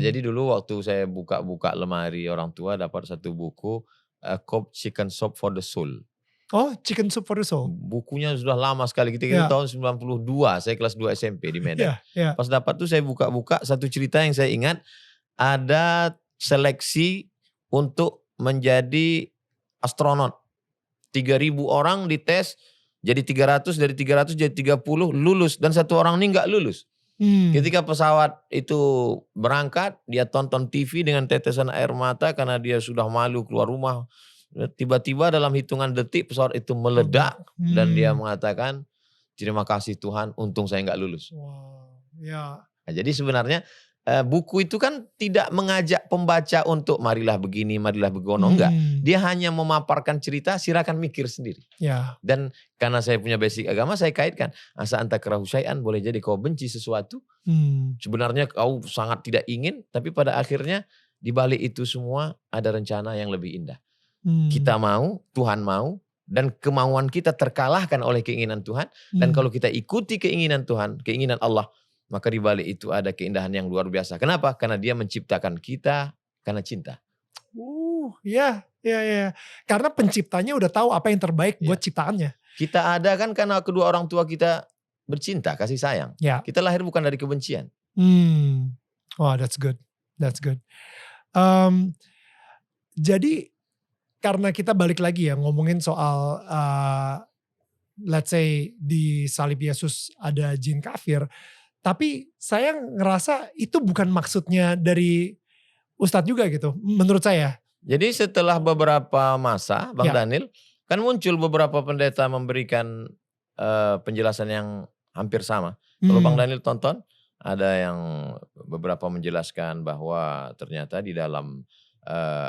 Jadi dulu waktu saya buka-buka lemari orang tua, dapat satu buku, Cooked Chicken Soup for the Soul. Oh, Chicken Soup for the Soul. Bukunya sudah lama sekali, ketika tahun 92, saya kelas 2 SMP di Medan. Pas dapat tuh saya buka-buka, satu cerita yang saya ingat, ada seleksi untuk menjadi astronot. 3.000 orang dites, jadi 300, dari 300 jadi 30, lulus, dan satu orang ini gak lulus. Ketika pesawat itu berangkat, dia tonton TV dengan tetesan air mata karena dia sudah malu keluar rumah. Tiba-tiba dalam hitungan detik pesawat itu meledak dan dia mengatakan, terima kasih Tuhan, untung saya nggak lulus. Nah, jadi sebenarnya buku itu kan tidak mengajak pembaca untuk marilah begini, marilah begono, enggak. Dia hanya memaparkan cerita, silakan mikir sendiri. Dan karena saya punya basic agama, saya kaitkan, asa antakrahu syai'an, boleh jadi kau benci sesuatu, sebenarnya kau sangat tidak ingin, tapi pada akhirnya di balik itu semua ada rencana yang lebih indah. Kita mau, Tuhan mau, dan kemauan kita terkalahkan oleh keinginan Tuhan. Dan kalau kita ikuti keinginan Tuhan, keinginan Allah, maka di balik itu ada keindahan yang luar biasa. Kenapa? Karena Dia menciptakan kita karena cinta. Ya. Karena penciptanya udah tahu apa yang terbaik buat ciptaannya. Kita ada kan karena kedua orang tua kita bercinta, kasih sayang. Kita lahir bukan dari kebencian. Wow, that's good. Jadi karena kita balik lagi ya ngomongin soal let's say di salib Yesus ada jin kafir. Tapi saya ngerasa itu bukan maksudnya dari Ustadz juga gitu menurut saya. Jadi setelah beberapa masa Bang Daniel kan muncul beberapa pendeta memberikan penjelasan yang hampir sama. Kalau Bang Daniel tonton ada yang beberapa menjelaskan bahwa ternyata di dalam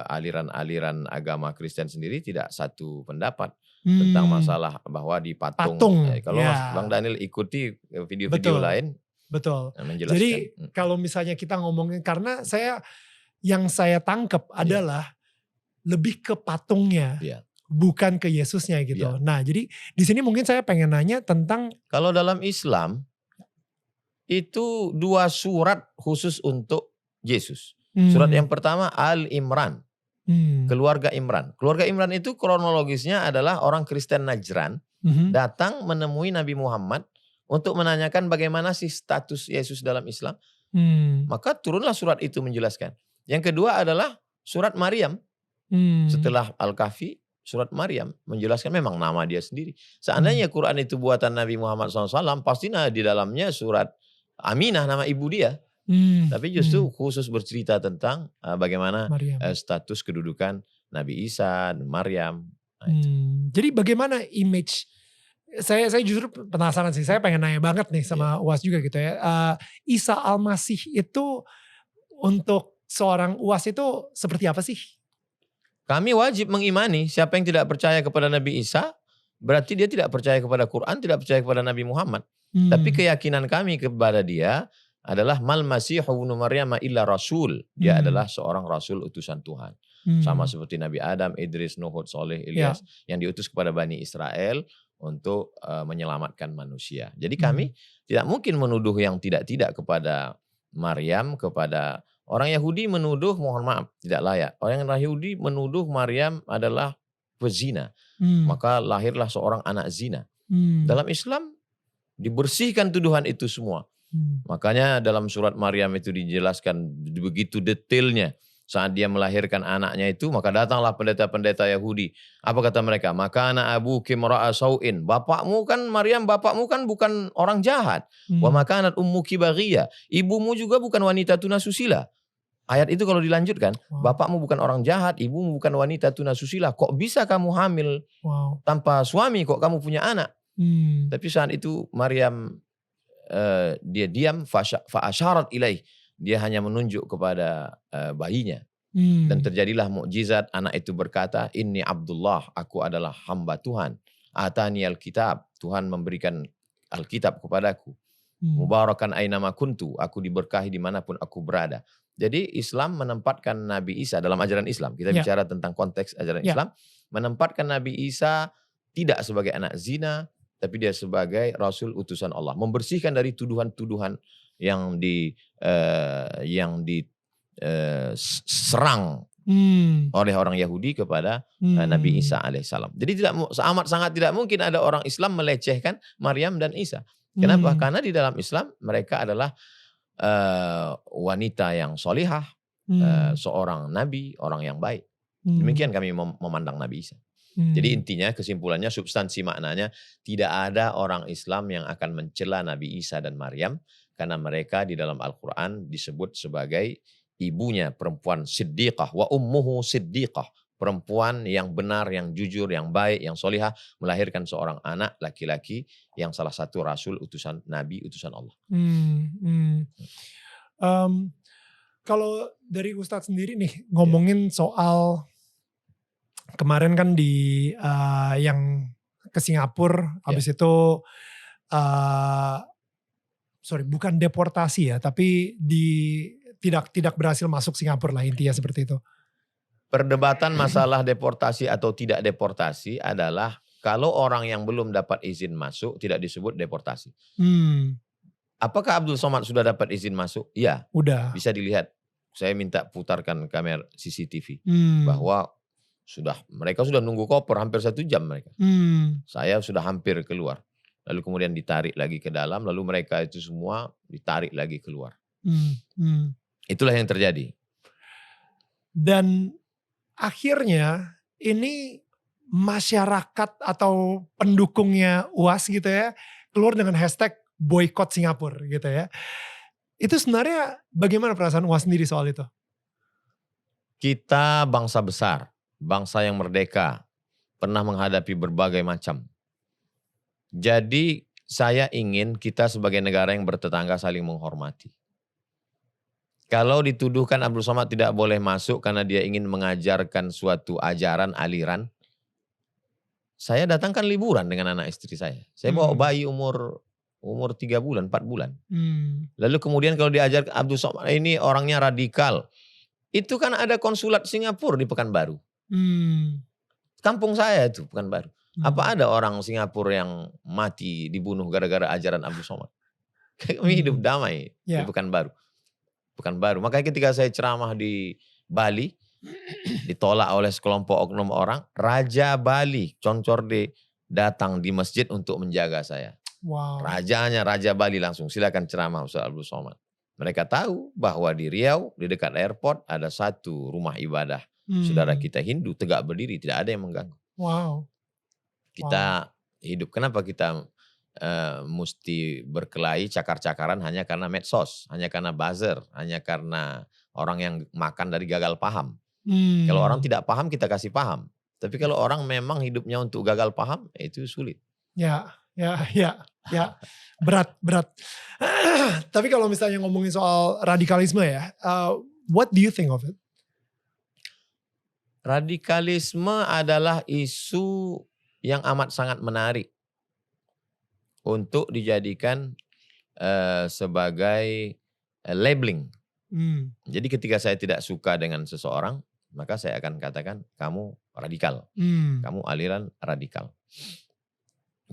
aliran-aliran agama Kristen sendiri tidak satu pendapat tentang masalah bahwa di patung. Kalau Bang Daniel ikuti video-video lain. Betul. Jadi kalau misalnya kita ngomongin, karena yang saya tangkap adalah lebih ke patungnya. Bukan ke Yesusnya gitu. Nah jadi di sini mungkin saya pengen nanya tentang. Kalau dalam Islam itu 2 surat khusus untuk Yesus. Surat yang pertama Al-Imran, keluarga Imran. Keluarga Imran itu kronologisnya adalah orang Kristen Najran datang menemui Nabi Muhammad untuk menanyakan bagaimana sih status Yesus dalam Islam. Maka turunlah surat itu menjelaskan. Yang kedua adalah surat Maryam. Setelah Al-Kahfi, surat Maryam menjelaskan memang nama dia sendiri. Seandainya Quran itu buatan Nabi Muhammad SAW, pasti di dalamnya surat Aminah, nama ibu dia. Tapi justru khusus bercerita tentang bagaimana status kedudukan Nabi Isa dan Maryam. Jadi bagaimana image, saya justru penasaran sih, saya pengen nanya banget nih sama UAS juga gitu ya. Isa Al-Masih itu untuk seorang UAS itu seperti apa sih? Kami wajib mengimani siapa yang tidak percaya kepada Nabi Isa, berarti dia tidak percaya kepada Quran, tidak percaya kepada Nabi Muhammad. Tapi keyakinan kami kepada dia adalah mal masihu ibnu Maryam illa rasul. Dia adalah seorang rasul utusan Tuhan. Sama seperti Nabi Adam, Idris, Nuh, Soleh, Ilyas yang diutus kepada Bani Israel untuk menyelamatkan manusia. Jadi kami tidak mungkin menuduh yang tidak-tidak kepada Maryam, kepada orang Yahudi menuduh, mohon maaf, tidak layak. Orang Yahudi menuduh Maryam adalah pezina. Maka lahirlah seorang anak zina. Dalam Islam dibersihkan tuduhan itu semua. Makanya dalam surat Maryam itu dijelaskan begitu detailnya. Saat dia melahirkan anaknya itu, maka datanglah pendeta-pendeta Yahudi. Apa kata mereka? Maka anak abuki mara'a sau'in. Bapakmu kan, Maryam, bapakmu kan bukan orang jahat. Wa makanat ummuki baghiyah. Ibumu juga bukan wanita tunasusila. Ayat itu kalau dilanjutkan, bapakmu bukan orang jahat, ibumu bukan wanita tunasusila. Kok bisa kamu hamil tanpa suami, kok kamu punya anak? Tapi saat itu Maryam dia diam, fa'asyarat ilaih. Dia hanya menunjuk kepada bayinya. Dan terjadilah mukjizat, anak itu berkata, Inni Abdullah, aku adalah hamba Tuhan. Atani al-kitab, Tuhan memberikan Alkitab kepadaku. Mubarakan ainama kuntu, aku diberkahi dimanapun aku berada. Jadi Islam menempatkan Nabi Isa dalam ajaran Islam. Kita bicara tentang konteks ajaran Islam. Menempatkan Nabi Isa tidak sebagai anak zina, tapi dia sebagai Rasul utusan Allah. Membersihkan dari tuduhan-tuduhan yang diserang oleh orang Yahudi kepada Nabi Isa alaihissalam. Jadi amat sangat tidak mungkin ada orang Islam melecehkan Maryam dan Isa. Kenapa? Karena di dalam Islam mereka adalah wanita yang solihah, seorang nabi, orang yang baik. Demikian kami memandang Nabi Isa. Jadi intinya, kesimpulannya, substansi maknanya, tidak ada orang Islam yang akan mencela Nabi Isa dan Maryam, karena mereka di dalam Al-Quran disebut sebagai ibunya perempuan siddiqah, wa ummuhu siddiqah, perempuan yang benar, yang jujur, yang baik, yang solihah, melahirkan seorang anak laki-laki yang salah satu Rasul utusan Nabi, utusan Allah. Kalau dari Ustadz sendiri nih, ngomongin soal kemarin kan di yang ke Singapura, habis itu bukan deportasi ya, tapi tidak berhasil masuk Singapura lah, intinya seperti itu. Perdebatan masalah deportasi atau tidak deportasi adalah kalau orang yang belum dapat izin masuk tidak disebut deportasi. Apakah Abdul Somad sudah dapat izin masuk? Ya, udah. Bisa dilihat. Saya minta putarkan kamera CCTV bahwa mereka sudah nunggu koper hampir 1 jam mereka. Saya sudah hampir keluar. Lalu kemudian ditarik lagi ke dalam, lalu mereka itu semua ditarik lagi keluar. Itulah yang terjadi. Dan akhirnya ini masyarakat atau pendukungnya UAS gitu ya, keluar dengan hashtag boykot Singapura gitu ya. Itu sebenarnya bagaimana perasaan UAS sendiri soal itu? Kita bangsa besar, bangsa yang merdeka, pernah menghadapi berbagai macam. Jadi saya ingin kita sebagai negara yang bertetangga saling menghormati. Kalau dituduhkan Abdul Somad tidak boleh masuk karena dia ingin mengajarkan suatu ajaran, aliran, saya datangkan liburan dengan anak istri saya. Saya bawa bayi umur 3 bulan, 4 bulan. Lalu kemudian kalau diajar Abdul Somad ini orangnya radikal. Itu kan ada konsulat Singapura di Pekanbaru. Kampung saya itu Pekanbaru. Apa ada orang Singapura yang mati dibunuh gara-gara ajaran Abdul Somad? Kami hidup damai di Pekanbaru. Makanya ketika saya ceramah di Bali, ditolak oleh sekelompok oknum orang, Raja Bali, Concorde, datang di masjid untuk menjaga saya. Wow. Raja Bali langsung, silakan ceramah Ustaz Abdul Somad. Mereka tahu bahwa di Riau, di dekat airport, ada satu rumah ibadah. Saudara kita Hindu tegak berdiri, tidak ada yang mengganggu. Wow. Kita hidup, kenapa kita mesti berkelahi cakar-cakaran hanya karena medsos, hanya karena buzzer, hanya karena orang yang makan dari gagal paham. Kalau orang tidak paham kita kasih paham. Tapi kalau orang memang hidupnya untuk gagal paham, itu sulit. Ya. Berat. Tapi kalau misalnya ngomongin soal radikalisme ya, what do you think of it? Radikalisme adalah isu yang amat sangat menarik untuk dijadikan sebagai labeling. Jadi ketika saya tidak suka dengan seseorang, maka saya akan katakan kamu radikal, kamu aliran radikal.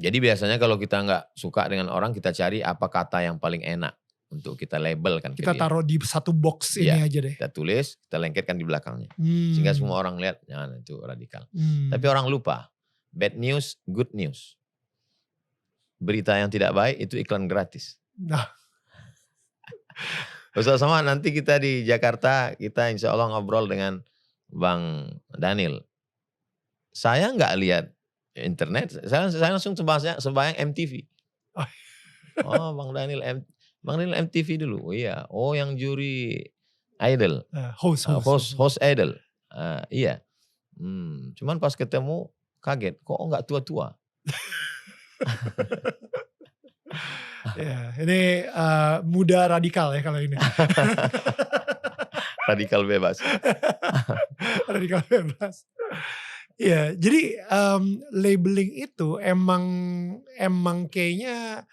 Jadi biasanya kalau kita nggak suka dengan orang, kita cari apa kata yang paling enak untuk kita labelkan. Kita taruh di satu box ini aja deh. Kita tulis, kita lengketkan di belakangnya. Sehingga semua orang lihat, ya itu radikal. Tapi orang lupa, bad news, good news. Berita yang tidak baik itu iklan gratis. Nah. Ustaz Somad, nanti kita di Jakarta, kita insya Allah ngobrol dengan Bang Daniel. Saya nggak lihat internet, saya langsung sembahyang MTV. Oh Bang Daniel MTV dulu. Oh iya, oh yang juri Idol. Host Idol. Iya. Cuman pas ketemu kaget, kok nggak tua-tua. Ya, ini muda radikal ya kalau ini. Radikal bebas. Radikal bebas. Ya, jadi labeling itu emang kayaknya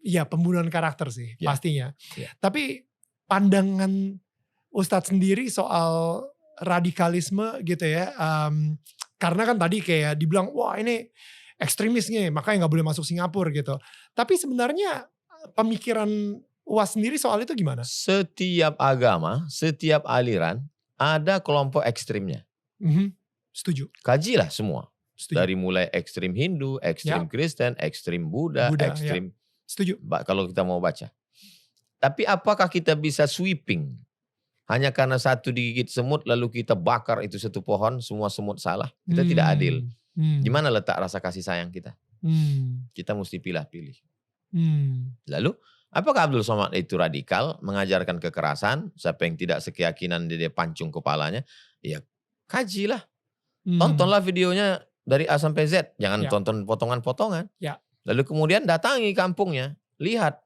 ya pembunuhan karakter sih pastinya. Tapi pandangan Ustadz sendiri soal radikalisme gitu ya, karena kan tadi kayak dibilang wah ini ekstremisnya makanya nggak boleh masuk Singapura gitu. Tapi sebenarnya pemikiran UAS sendiri soal itu gimana? Setiap agama, setiap aliran ada kelompok ekstrimnya. Setuju. Kajilah semua. Setuju. Dari mulai ekstrim Hindu, ekstrim Kristen, ekstrim Buddha ekstrim. Setuju. Kalau kita mau baca. Tapi apakah kita bisa sweeping? Hanya karena satu digigit semut lalu kita bakar itu satu pohon, semua semut salah. Kita tidak adil. Gimana letak rasa kasih sayang kita? Kita mesti pilih-pilih. Lalu, apakah Abdul Somad itu radikal, mengajarkan kekerasan, siapa yang tidak sekeyakinan dia pancung kepalanya? Ya kajilah. Tontonlah videonya dari A sampai Z. Jangan tonton potongan-potongan. Lalu kemudian datangi kampungnya. Lihat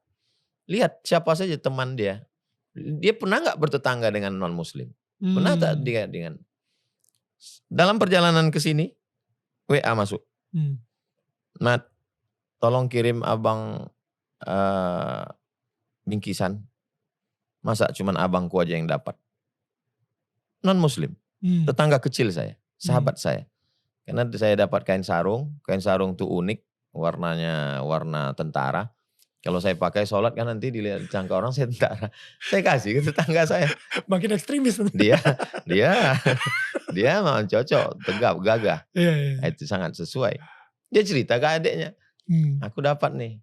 siapa saja teman dia. Dia pernah gak bertetangga dengan non-muslim? Pernah tak dia dengan... Dalam perjalanan ke sini, WA masuk. Mat, tolong kirim abang bingkisan. Masa cuman abangku aja yang dapat? Non-muslim, tetangga kecil saya, sahabat saya. Karena saya dapat kain sarung tuh unik, warnanya warna tentara. Kalau saya pakai sholat kan nanti dilihat jangka orang saya tentara. Saya kasih ke tetangga saya. Makin ekstremis. Dia memang cocok, tegap, gagah. Yeah. Itu sangat sesuai. Dia cerita ke adiknya, aku dapat nih.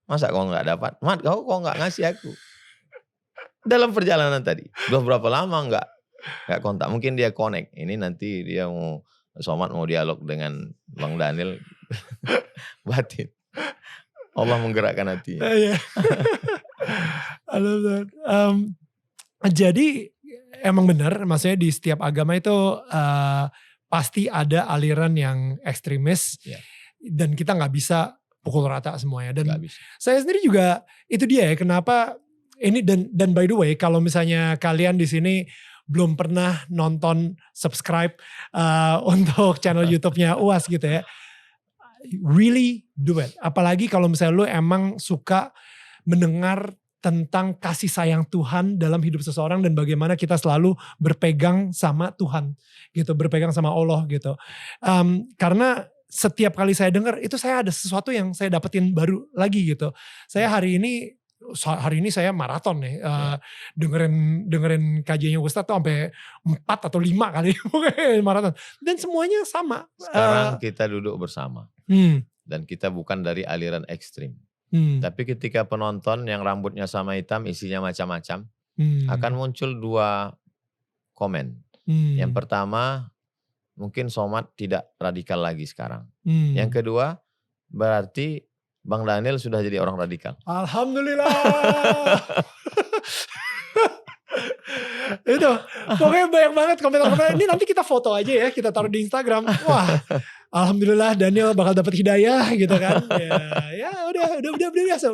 Masa kau nggak dapat? Mat, kau nggak ngasih aku? Dalam perjalanan tadi, berapa lama nggak kontak. Mungkin dia connect. Ini nanti dia mau Somad mau dialog dengan Bang Daniel. Batin. Allah menggerakkan hati. Jadi emang benar, maksudnya di setiap agama itu pasti ada aliran yang ekstremis, dan kita nggak bisa pukul rata semuanya. Dan saya sendiri juga itu dia ya, kenapa ini dan by the way, kalau misalnya kalian di sini belum pernah nonton subscribe untuk channel YouTube-nya UAS gitu ya, really do it. Apalagi kalau misalnya lu emang suka mendengar tentang kasih sayang Tuhan dalam hidup seseorang dan bagaimana kita selalu berpegang sama Tuhan gitu, berpegang sama Allah gitu. Karena setiap kali saya dengar itu saya ada sesuatu yang saya dapetin baru lagi gitu. Saya hari ini saya maraton nih dengerin kajiannya Ustadz tuh sampai 4 atau 5 kali maraton, dan semuanya sama. Sekarang kita duduk bersama dan kita bukan dari aliran ekstrim. Tapi ketika penonton yang rambutnya sama hitam isinya macam-macam, akan muncul 2 komen. Yang pertama, mungkin Somad tidak radikal lagi sekarang. Yang kedua, berarti Bang Daniel sudah jadi orang radikal. Alhamdulillah. Itu pokoknya banyak banget komentar-komentar. Ini nanti kita foto aja ya, kita taruh di Instagram. Wah, alhamdulillah Daniel bakal dapat hidayah gitu kan. Ya udah biasa.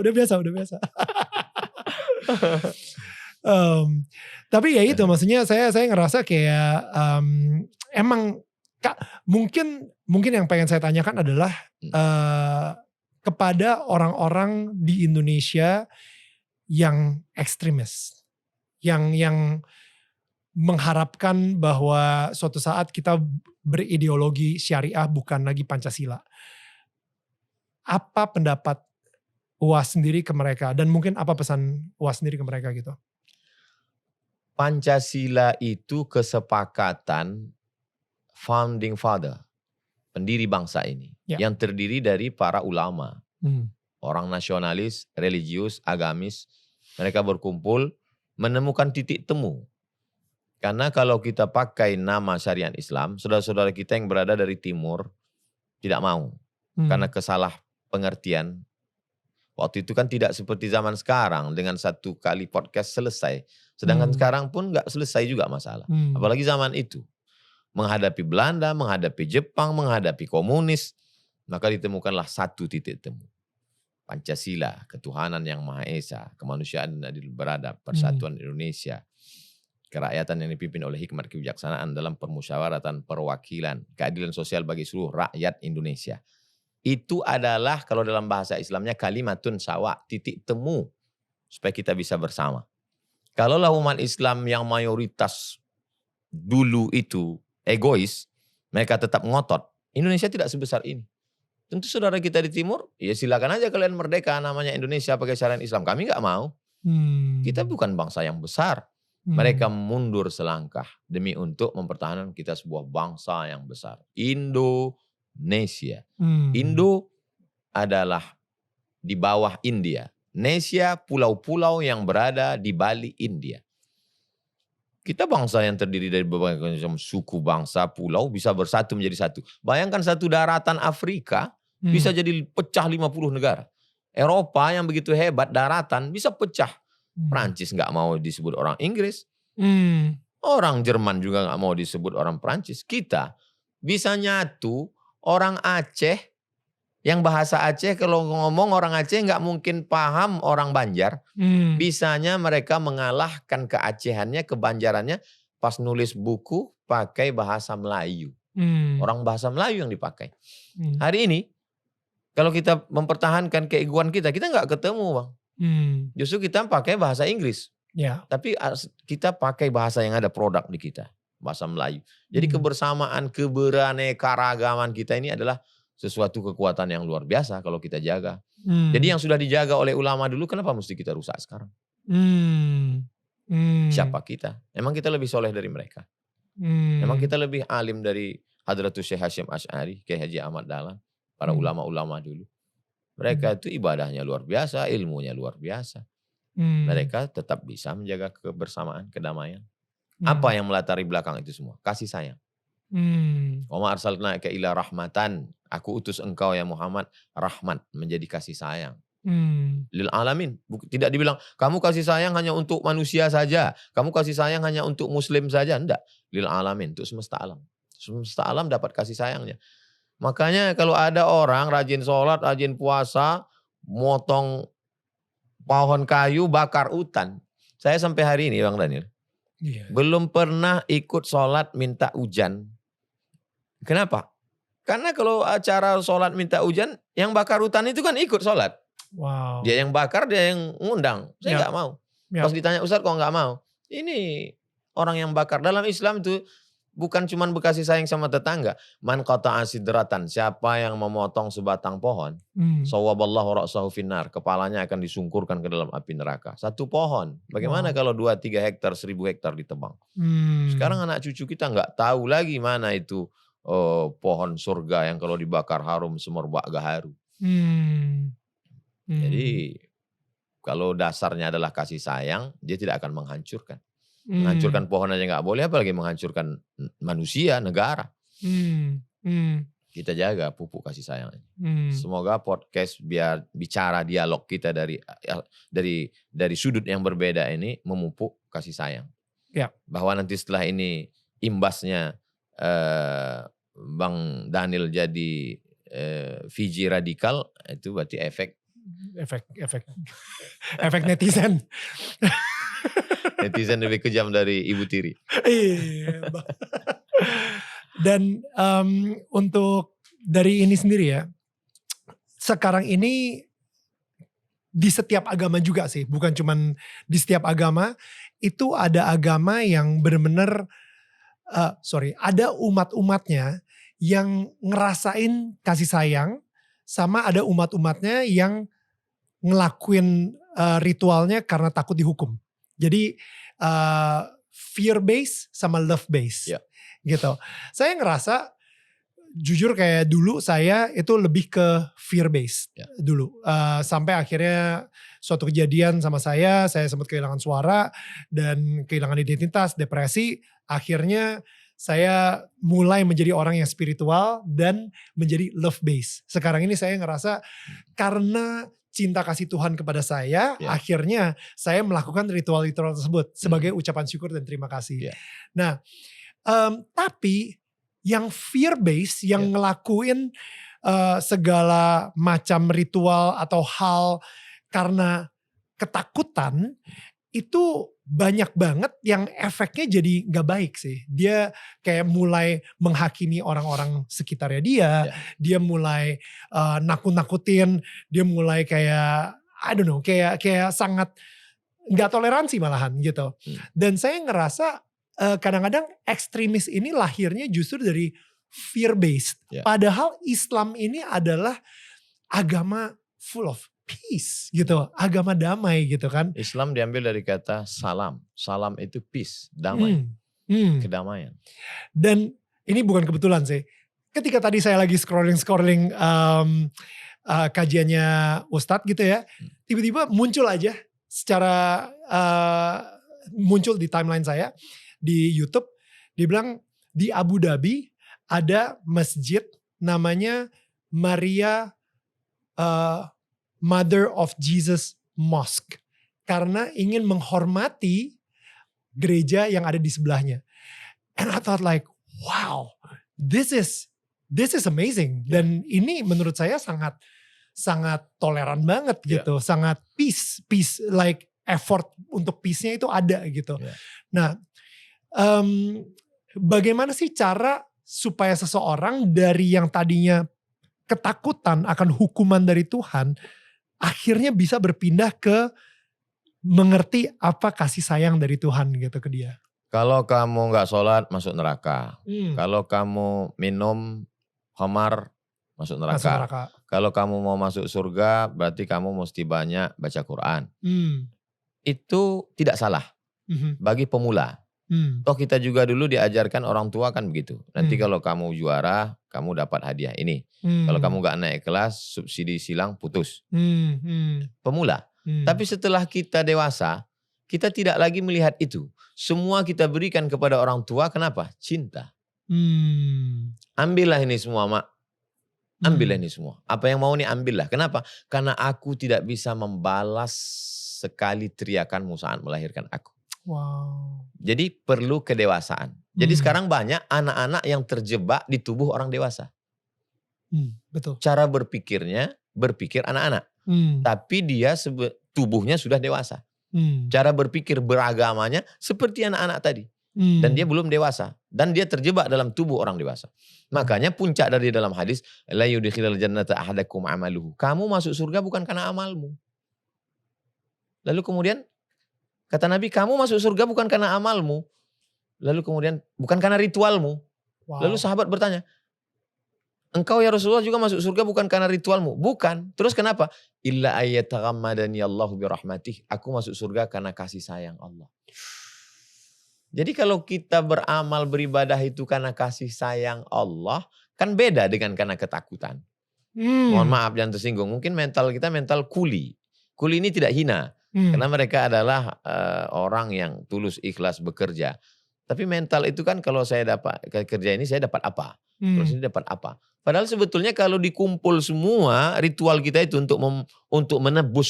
Tapi ya itu, maksudnya saya ngerasa kayak emang mungkin yang pengen saya tanyakan adalah kepada orang-orang di Indonesia yang ekstremis, yang mengharapkan bahwa suatu saat kita berideologi syariah bukan lagi Pancasila. Apa pendapat UAS sendiri ke mereka, dan mungkin apa pesan UAS sendiri ke mereka gitu? Pancasila itu kesepakatan founding father, pendiri bangsa ini, yang terdiri dari para ulama, orang nasionalis, religius, agamis. Mereka berkumpul menemukan titik temu. Karena kalau kita pakai nama syariat Islam, saudara-saudara kita yang berada dari timur tidak mau. Karena kesalah pengertian. Waktu itu kan tidak seperti zaman sekarang, dengan 1 kali podcast selesai. Sedangkan sekarang pun gak selesai juga masalah. Apalagi zaman itu. Menghadapi Belanda, menghadapi Jepang, menghadapi komunis. Maka ditemukanlah 1 titik temu. Pancasila, ketuhanan yang Maha Esa, kemanusiaan dan adil beradab, persatuan Indonesia, kerakyatan yang dipimpin oleh hikmat kebijaksanaan dalam permusyawaratan perwakilan, keadilan sosial bagi seluruh rakyat Indonesia. Itu adalah kalau dalam bahasa Islamnya kalimatun sawa, titik temu supaya kita bisa bersama. Kalaulah umat Islam yang mayoritas dulu itu egois, mereka tetap ngotot, Indonesia tidak sebesar ini. Tentu saudara kita di timur, ya silakan aja kalian merdeka namanya Indonesia pakai syariat Islam. Kami gak mau. Kita bukan bangsa yang besar. Mereka mundur selangkah demi untuk mempertahankan kita sebuah bangsa yang besar. Indonesia. Indo adalah di bawah India. Nesia pulau-pulau yang berada di Bali, India. Kita bangsa yang terdiri dari berbagai macam suku, bangsa, pulau bisa bersatu menjadi satu. Bayangkan satu daratan Afrika bisa jadi pecah 50 negara. Eropa yang begitu hebat daratan bisa pecah. Prancis gak mau disebut orang Inggris. Orang Jerman juga gak mau disebut orang Prancis. Kita bisa nyatu orang Aceh. Yang bahasa Aceh kalau ngomong orang Aceh gak mungkin paham orang Banjar. Bisanya mereka mengalahkan keacehannya, kebanjarannya pas nulis buku pakai bahasa Melayu. Orang bahasa Melayu yang dipakai. Hari ini kalau kita mempertahankan keegoan kita gak ketemu Bang. Justru kita pakai bahasa Inggris. Tapi kita pakai bahasa yang ada produk di kita, bahasa Melayu. Jadi kebersamaan, keberaneka-ragaman kita ini adalah sesuatu kekuatan yang luar biasa kalau kita jaga. Jadi yang sudah dijaga oleh ulama dulu, kenapa mesti kita rusak sekarang? Siapa kita? Emang kita lebih soleh dari mereka? Emang kita lebih alim dari Hadratus Syekh Hasyim Asy'ari, Kiai Haji Ahmad Dahlan, para ulama-ulama dulu? Mereka itu ibadahnya luar biasa, ilmunya luar biasa. Mereka tetap bisa menjaga kebersamaan, kedamaian. Apa yang melatari belakang itu semua? Kasih sayang. Wa ma arsalnaka illa rahmatan. Aku utus engkau ya Muhammad rahmat, menjadi kasih sayang. Lil alamin. Tidak dibilang kamu kasih sayang hanya untuk manusia saja, kamu kasih sayang hanya untuk muslim saja. Enggak. Lil alamin, untuk semesta alam. Semesta alam dapat kasih sayangnya. Makanya kalau ada orang rajin sholat, rajin puasa, motong pohon kayu, bakar hutan. Saya sampai hari ini Bang Daniel, belum pernah ikut sholat minta hujan. Kenapa? Karena kalau acara sholat minta hujan, yang bakar hutan itu kan ikut sholat. Wow. Dia yang bakar, dia yang ngundang. Saya nggak mau. Pas ditanya Ustaz kok nggak mau? Ini orang yang bakar. Dalam Islam itu bukan cuma berkasih sayang sama tetangga. Man qata'a sidratan, siapa yang memotong sebatang pohon, sawaballahu ra'sahu finnar, kepalanya akan disungkurkan ke dalam api neraka. Satu pohon. Bagaimana kalau 2-3 hektar, 1000 hektar ditebang? Sekarang anak cucu kita nggak tahu lagi mana itu pohon surga yang kalau dibakar harum semerbak gaharu. Jadi kalau dasarnya adalah kasih sayang, dia tidak akan menghancurkan. Menghancurkan pohon aja nggak boleh, apalagi menghancurkan manusia, negara. Kita jaga pupuk kasih sayang. Semoga podcast biar bicara dialog kita dari sudut yang berbeda ini memupuk kasih sayang. Bahwa nanti setelah ini imbasnya Bang Daniel jadi Fiji radikal, itu berarti efek netizen. Netizen lebih kejam dari Ibu Tiri. Iya. Dan untuk dari ini sendiri ya, sekarang ini di setiap agama juga sih, bukan cuman di setiap agama, itu ada agama yang benar-benar, ada umat-umatnya yang ngerasain kasih sayang, sama ada umat-umatnya yang ngelakuin ritualnya karena takut dihukum. Jadi fear based sama love based, gitu. Saya ngerasa jujur kayak dulu saya itu lebih ke fear based dulu, sampai akhirnya suatu kejadian sama saya sempat kehilangan suara dan kehilangan identitas, depresi. Akhirnya saya mulai menjadi orang yang spiritual dan menjadi love based. Sekarang ini saya ngerasa karena cinta kasih Tuhan kepada saya, akhirnya saya melakukan ritual-ritual tersebut sebagai ucapan syukur dan terima kasih. Nah, tapi yang fear based, yang ngelakuin segala macam ritual atau hal karena ketakutan, itu banyak banget yang efeknya jadi gak baik sih. Dia kayak mulai menghakimi orang-orang sekitarnya dia mulai nakut-nakutin, dia mulai kayak I don't know, kayak sangat gak toleransi malahan gitu. Dan saya ngerasa kadang-kadang ekstremis ini lahirnya justru dari fear based. Padahal Islam ini adalah agama full of peace gitu, agama damai gitu kan. Islam diambil dari kata salam. Salam itu peace, damai, kedamaian. Dan ini bukan kebetulan sih. Ketika tadi saya lagi scrolling kajiannya Ustadz gitu ya, tiba-tiba muncul aja secara muncul di timeline saya di YouTube, dia bilang di Abu Dhabi ada masjid namanya Maria Mother of Jesus Mosque, karena ingin menghormati gereja yang ada di sebelahnya. And I thought like, wow, this is amazing. Dan ini menurut saya sangat toleran banget gitu, sangat peace, like effort untuk peace-nya itu ada gitu. Nah, bagaimana sih cara supaya seseorang dari yang tadinya ketakutan akan hukuman dari Tuhan, akhirnya bisa berpindah ke mengerti apa kasih sayang dari Tuhan gitu ke dia. Kalau kamu nggak sholat masuk neraka. Kalau kamu minum khamar masuk neraka. Kalau kamu mau masuk surga berarti kamu mesti banyak baca Quran. Itu tidak salah bagi pemula. Toh kita juga dulu diajarkan orang tua kan begitu. Nanti kalau kamu juara kamu dapat hadiah ini. Kalau kamu nggak naik kelas subsidi silang putus. Pemula. Tapi setelah kita dewasa kita tidak lagi melihat itu. Semua kita berikan kepada orang tua, kenapa? Cinta. Ambillah ini semua, Mak. Ambillah ini semua. Apa yang mau nih ambillah. Kenapa? Karena aku tidak bisa membalas sekali teriakanmu saat melahirkan aku. Wow. Jadi perlu kedewasaan. Jadi sekarang banyak anak-anak yang terjebak di tubuh orang dewasa. Betul. Cara berpikirnya, berpikir anak-anak. Tapi dia tubuhnya sudah dewasa. Cara berpikir beragamanya seperti anak-anak tadi. Dan dia belum dewasa. Dan dia terjebak dalam tubuh orang dewasa. Makanya puncak dari dalam hadis. La yudkhilal jannata ahadakum amaluhu. Kamu masuk surga bukan karena amalmu. Lalu kemudian kata Nabi, kamu masuk surga bukan karena amalmu. Lalu kemudian bukan karena ritualmu. Wow. Lalu sahabat bertanya, engkau ya Rasulullah juga masuk surga bukan karena ritualmu? Bukan. Terus kenapa? Illa ayyataghammadani Allahu birahmatih. Aku masuk surga karena kasih sayang Allah. Jadi kalau kita beramal beribadah itu karena kasih sayang Allah, kan beda dengan karena ketakutan. Mohon maaf jangan tersinggung. Mungkin mental kita mental kuli. Kuli ini tidak hina. Karena mereka adalah orang yang tulus ikhlas bekerja. Tapi mental itu kan kalau saya dapat kerja ini saya dapat apa? Terus ini dapat apa? Padahal sebetulnya kalau dikumpul semua ritual kita itu untuk menebus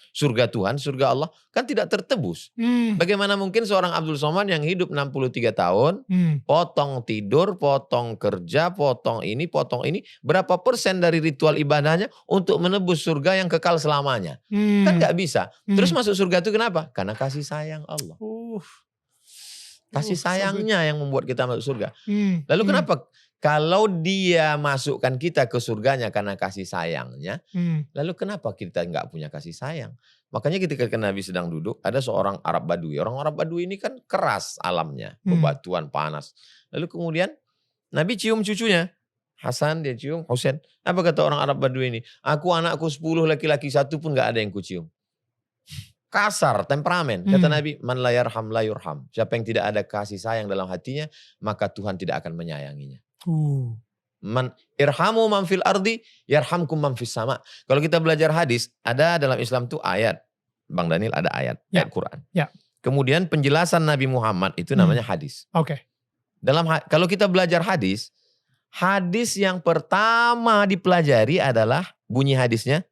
surga Tuhan, surga Allah kan tidak tertebus. Bagaimana mungkin seorang Abdul Somad yang hidup 63 tahun, potong tidur, potong kerja, potong ini, berapa persen dari ritual ibadahnya untuk menebus surga yang kekal selamanya? Kan gak bisa. Terus masuk surga itu kenapa? Karena kasih sayang Allah. Kasih sayangnya yang membuat kita masuk surga. Lalu kenapa? Kalau dia masukkan kita ke surganya karena kasih sayangnya, lalu kenapa kita nggak punya kasih sayang? Makanya ketika Nabi sedang duduk, ada seorang Arab Badui. Orang Arab Badui ini kan keras alamnya, bebatuan, panas. Lalu kemudian Nabi cium cucunya. Hasan dia cium, Husain. Apa kata orang Arab Badui ini? Aku anakku 10 laki-laki 1 pun nggak ada yang kucium. Kasar, temperamen. Kata Nabi, man la yarham la yurham. Siapa yang tidak ada kasih sayang dalam hatinya, maka Tuhan tidak akan menyayanginya. Man irhamu man fil ardi yarhamkum man fis sama. Kalau kita belajar hadis, ada dalam Islam tuh ayat. Bang Daniel ada ayat Quran. Kemudian penjelasan Nabi Muhammad itu namanya hadis. Kalau kita belajar hadis yang pertama dipelajari adalah bunyi hadisnya.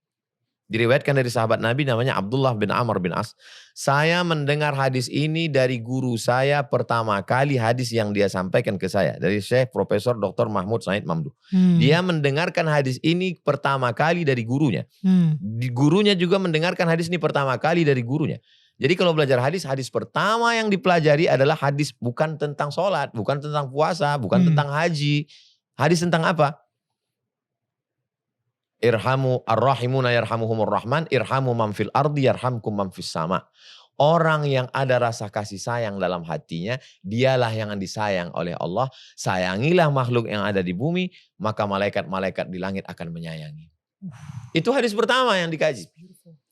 Diriwayatkan dari sahabat Nabi namanya Abdullah bin Amr bin As. Saya mendengar hadis ini dari guru saya pertama kali hadis yang dia sampaikan ke saya. Dari Syekh Profesor Dr. Mahmud Said Mamduh. Dia mendengarkan hadis ini pertama kali dari gurunya. Gurunya juga mendengarkan hadis ini pertama kali dari gurunya. Jadi kalau belajar hadis pertama yang dipelajari adalah hadis bukan tentang sholat, bukan tentang puasa, bukan tentang haji. Hadis tentang apa? Irhamu ar-rahimuna yarhamuhumur rahman, irhamu man fil ardi yarhamkum man fis sama. Orang yang ada rasa kasih sayang dalam hatinya, dialah yang disayang oleh Allah. Sayangilah makhluk yang ada di bumi, maka malaikat-malaikat di langit akan menyayangi. Itu hadis pertama yang dikaji.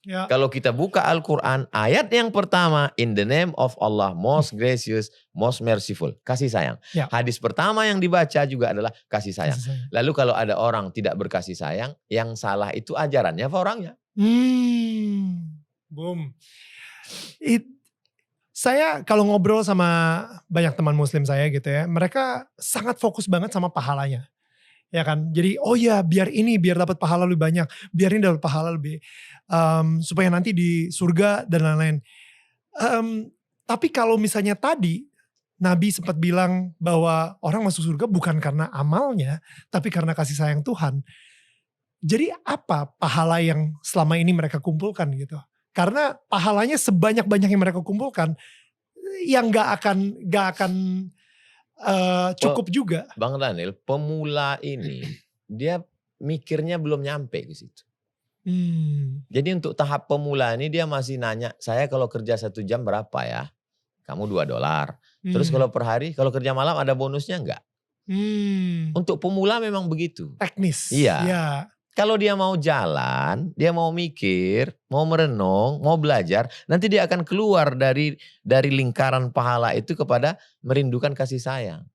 Kalau kita buka Al-Quran, ayat yang pertama, in the name of Allah, most gracious, most merciful. Kasih sayang. Hadis pertama yang dibaca juga adalah kasih sayang. Lalu kalau ada orang tidak berkasih sayang, yang salah itu ajarannya apa orangnya? Boom. Saya kalau ngobrol sama banyak teman muslim saya gitu ya, mereka sangat fokus banget sama pahalanya. Ya kan, jadi biar dapat pahala lebih banyak, biar ini dapat pahala lebih, supaya nanti di surga dan lain-lain. Tapi kalau misalnya tadi Nabi sempat bilang bahwa orang masuk surga bukan karena amalnya, tapi karena kasih sayang Tuhan. Jadi apa pahala yang selama ini mereka kumpulkan gitu? Karena pahalanya sebanyak-banyak yang mereka kumpulkan, yang gak akan cukup juga. Bang Daniel, pemula ini dia mikirnya belum nyampe ke situ. Jadi untuk tahap pemula ini dia masih nanya, saya kalau kerja 1 jam berapa ya? Kamu $2. Terus kalau per hari, kalau kerja malam ada bonusnya enggak? Untuk pemula memang begitu. Teknis. Iya. Ya. Kalau dia mau jalan, dia mau mikir, mau merenung, mau belajar, nanti dia akan keluar dari lingkaran pahala itu kepada merindukan kasih sayang.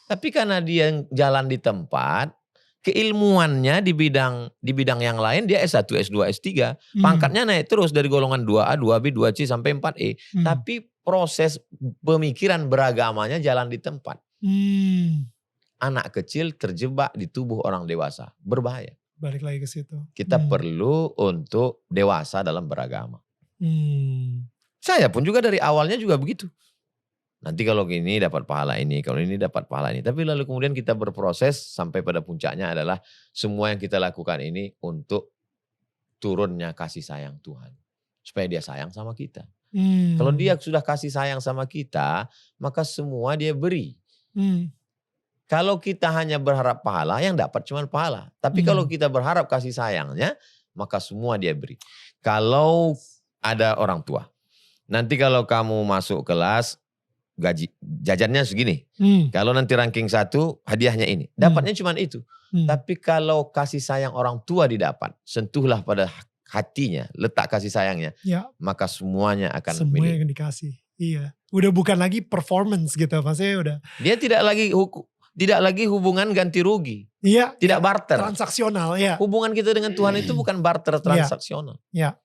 Tapi karena dia jalan di tempat, keilmuannya di bidang yang lain dia S1, S2, S3, pangkatnya naik terus dari golongan 2A, 2B, 2C sampai 4E. Tapi proses pemikiran beragamanya jalan di tempat. Anak kecil terjebak di tubuh orang dewasa, berbahaya. Balik lagi ke situ. Kita perlu untuk dewasa dalam beragama. Saya pun juga dari awalnya juga begitu. Nanti kalau gini dapat pahala ini, kalau ini dapat pahala ini. Tapi lalu kemudian kita berproses sampai pada puncaknya adalah semua yang kita lakukan ini untuk turunnya kasih sayang Tuhan. Supaya dia sayang sama kita. Kalau dia sudah kasih sayang sama kita, maka semua dia beri. Kalau kita hanya berharap pahala, yang dapat cuma pahala. Tapi kalau kita berharap kasih sayangnya, maka semua dia beri. Kalau ada orang tua, nanti kalau kamu masuk kelas, gaji jajannya segini. Kalau nanti ranking 1, hadiahnya ini. Dapatnya cuma itu. Tapi kalau kasih sayang orang tua didapat, sentuhlah pada hatinya, letak kasih sayangnya, maka semuanya akan semuanya akan dikasih. Iya. Udah bukan lagi performance gitu, maksudnya udah. Dia tidak lagi hubungan ganti rugi. Iya. Tidak barter. Transaksional, ya. Hubungan kita dengan Tuhan itu bukan barter transaksional. Ya.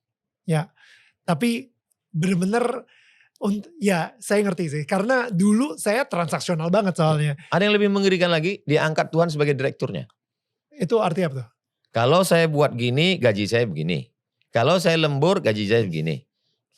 Tapi benar-benar, ya saya ngerti sih. Karena dulu saya transaksional banget soalnya. Ada yang lebih mengerikan lagi, dia angkat Tuhan sebagai direkturnya. Itu artinya apa tuh? Kalau saya buat gini, gaji saya begini. Kalau saya lembur, gaji saya begini.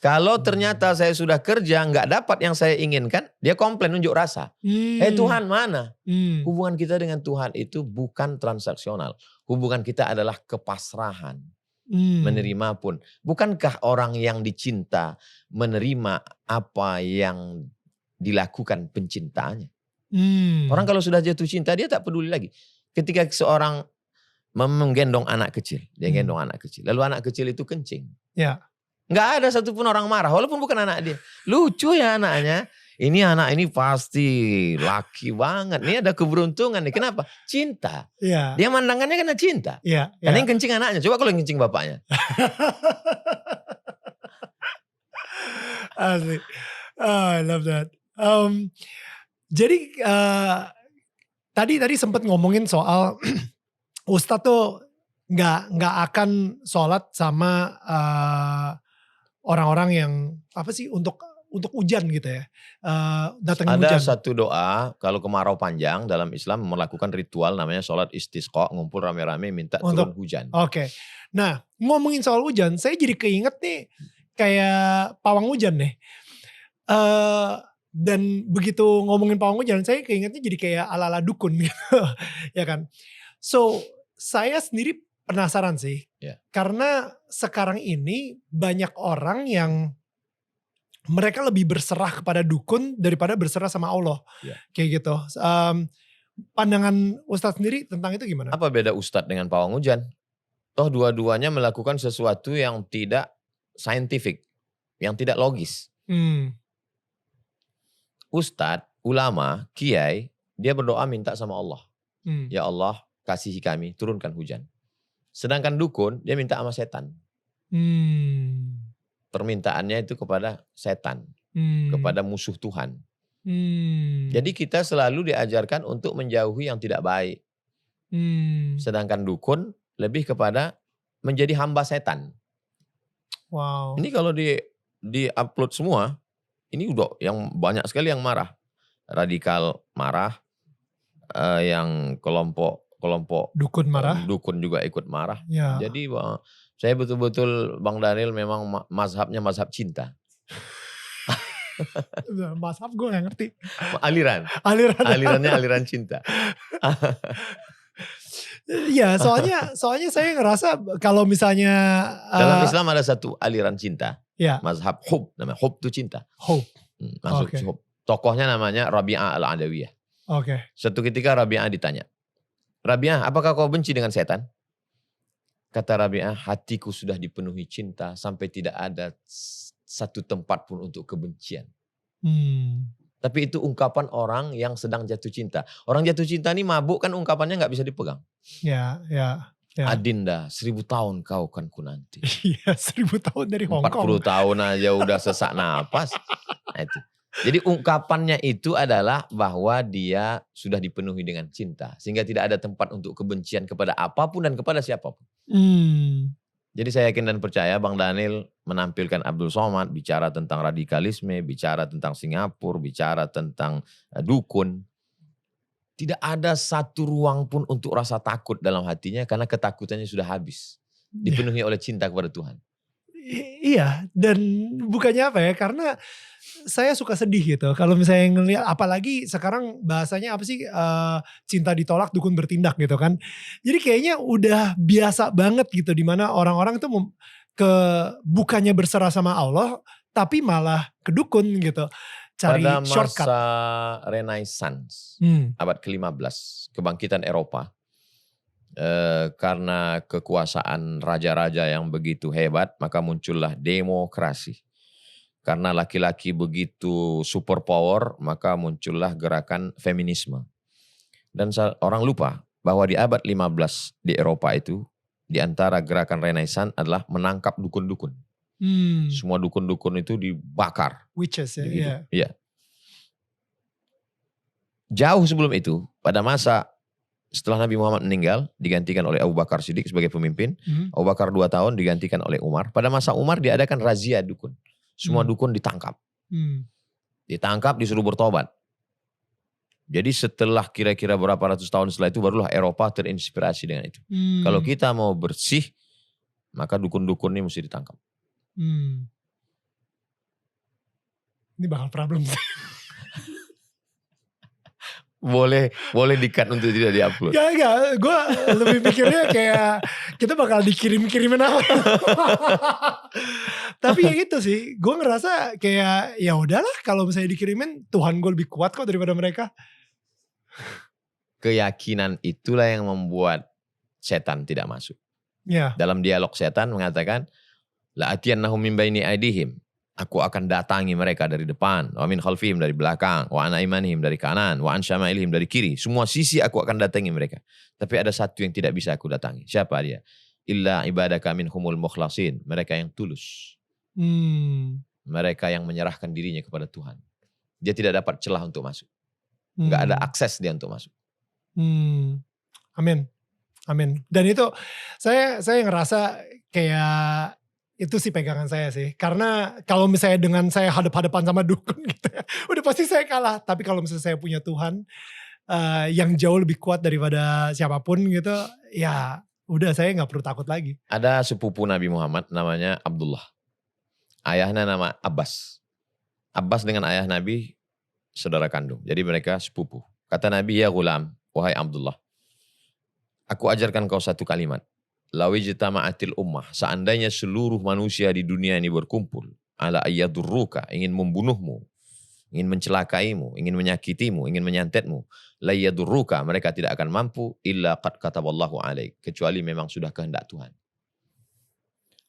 Kalau ternyata saya sudah kerja, nggak dapat yang saya inginkan, dia komplain, unjuk rasa. Tuhan mana? Hubungan kita dengan Tuhan itu bukan transaksional. Hubungan kita adalah kepasrahan. Menerima pun. Bukankah orang yang dicinta menerima apa yang dilakukan pencintanya? Orang kalau sudah jatuh cinta, dia tak peduli lagi. Ketika seorang menggendong anak kecil, dia gendong anak kecil. Lalu anak kecil itu kencing. Ya. Nggak ada satupun orang marah, walaupun bukan anak dia. Lucu ya anaknya. Ini anak ini pasti laki banget. Ini ada keberuntungan nih. Kenapa? Cinta. Ya. Dia mandangannya karena cinta. Ya. Karena yang kencing anaknya. Coba kalau yang kencing bapaknya. Asli. I love that. Jadi tadi sempat ngomongin soal Ustadz tuh nggak akan sholat sama orang-orang yang apa sih untuk hujan gitu ya, datangin hujan. Ada satu doa kalau kemarau panjang dalam Islam melakukan ritual namanya sholat istisqa, ngumpul rame-rame minta turun hujan. Oke. Nah ngomongin soal hujan, saya jadi keinget nih kayak pawang hujan nih. Dan begitu ngomongin pawang hujan, saya keingetnya jadi kayak ala-ala dukun gitu, ya kan. So saya sendiri penasaran sih, karena sekarang ini banyak orang yang mereka lebih berserah kepada dukun daripada berserah sama Allah, kayak gitu. Pandangan Ustadz sendiri tentang itu gimana? Apa beda Ustadz dengan pawang hujan? Toh dua-duanya melakukan sesuatu yang tidak scientific, yang tidak logis. Ustadz, ulama, kiai, dia berdoa minta sama Allah. Ya Allah, kasihi kami, turunkan hujan. Sedangkan dukun, dia minta sama setan. Permintaannya itu kepada setan, kepada musuh Tuhan. Jadi kita selalu diajarkan untuk menjauhi yang tidak baik. Sedangkan dukun lebih kepada menjadi hamba setan. Wow. Ini kalau di-upload semua, ini udah yang banyak sekali yang marah. Radikal marah, yang kelompok dukun marah, dukun juga ikut marah. Ya. Jadi saya betul-betul Bang Daniel memang mazhabnya mazhab cinta. Mazhab gue gak ngerti. Alirannya aliran cinta. Iya, soalnya saya ngerasa kalau misalnya dalam Islam ada satu aliran cinta. Ya. Mazhab hub, namanya hub itu cinta. Hub. Masuk hub. Tokohnya namanya Rabi'ah al-Adawiyah. Oke. Suatu ketika Rabi'ah ditanya, Rabi'ah, apakah kau benci dengan setan? Kata Rabi'ah, hatiku sudah dipenuhi cinta sampai tidak ada satu tempat pun untuk kebencian. Tapi itu ungkapan orang yang sedang jatuh cinta. Orang jatuh cinta ini mabuk kan ungkapannya gak bisa dipegang. Ya. Adinda, 1000 tahun kau kan ku nanti. Iya, 1000 tahun dari Hong Kong. 40 tahun aja udah sesak napas. Nah itu. Jadi ungkapannya itu adalah bahwa dia sudah dipenuhi dengan cinta. Sehingga tidak ada tempat untuk kebencian kepada apapun dan kepada siapapun. Jadi saya yakin dan percaya Bang Daniel menampilkan Abdul Somad, bicara tentang radikalisme, bicara tentang Singapura, bicara tentang dukun. Tidak ada satu ruang pun untuk rasa takut dalam hatinya karena ketakutannya sudah habis. Dipenuhi oleh cinta kepada Tuhan. Iya, dan bukannya apa ya, karena saya suka sedih gitu kalau misalnya ngelihat, apalagi sekarang bahasanya apa sih, cinta ditolak dukun bertindak gitu kan. Jadi kayaknya udah biasa banget gitu, dimana orang-orang tuh bukannya berserah sama Allah tapi malah ke dukun gitu, cari shortcut. Pada masa Renaissance abad ke-15, kebangkitan Eropa, karena kekuasaan raja-raja yang begitu hebat, maka muncullah demokrasi. Karena laki-laki begitu super power, maka muncullah gerakan feminisme. Dan orang lupa bahwa di abad 15 di Eropa itu, di antara gerakan Renaissance adalah menangkap dukun-dukun. Semua dukun-dukun itu dibakar. Witches ya. Iya. Jauh sebelum itu, pada masa setelah Nabi Muhammad meninggal, digantikan oleh Abu Bakar Siddiq sebagai pemimpin. Abu Bakar 2 tahun digantikan oleh Umar. Pada masa Umar diadakan razia dukun. Semua dukun ditangkap. Ditangkap, disuruh bertobat. Jadi setelah kira-kira berapa ratus tahun setelah itu, barulah Eropa terinspirasi dengan itu. Kalau kita mau bersih, maka dukun-dukun ini mesti ditangkap. Ini bakal problem sih. Boleh di-cut untuk tidak di-upload. Enggak, gue lebih pikirnya kayak kita bakal dikirim-kirimin apa. Tapi ya itu sih, gue ngerasa kayak ya udahlah kalau misalnya dikirimin, Tuhan gue lebih kuat kok daripada mereka. Keyakinan itulah yang membuat setan tidak masuk. Ya. Dalam dialog setan mengatakan, la atiyannahum min baini aidihim. Aku akan datangi mereka dari depan, wa min khalfihim dari belakang, wa an aimanihim dari kanan, wa an syama'ilihim dari kiri. Semua sisi aku akan datangi mereka. Tapi ada satu yang tidak bisa aku datangi. Siapa dia? Illa ibadaka minhumul mukhlasin. Mereka yang tulus. Mereka yang menyerahkan dirinya kepada Tuhan. Dia tidak dapat celah untuk masuk. Enggak ada akses dia untuk masuk. Amin. Dan itu saya ngerasa kayak itu sih pegangan saya sih. Karena kalau misalnya dengan saya hadap-hadapan sama dukun gitu ya, udah pasti saya kalah. Tapi kalau misalnya saya punya Tuhan yang jauh lebih kuat daripada siapapun gitu, ya udah saya gak perlu takut lagi. Ada sepupu Nabi Muhammad namanya Abdullah. Ayahnya nama Abbas. Abbas dengan ayah Nabi saudara kandung. Jadi mereka sepupu. Kata Nabi, ya gulam, wahai Abdullah, aku ajarkan kau satu kalimat. Lawijtama'atil ummah, seandainya seluruh manusia di dunia ini berkumpul, ala ayyadurruka, ingin membunuhmu, ingin mencelakaimu, ingin menyakitimu, ingin menyantetmu, la yadurruka, mereka tidak akan mampu, illa qad kataballahu alaik, kecuali memang sudah kehendak Tuhan.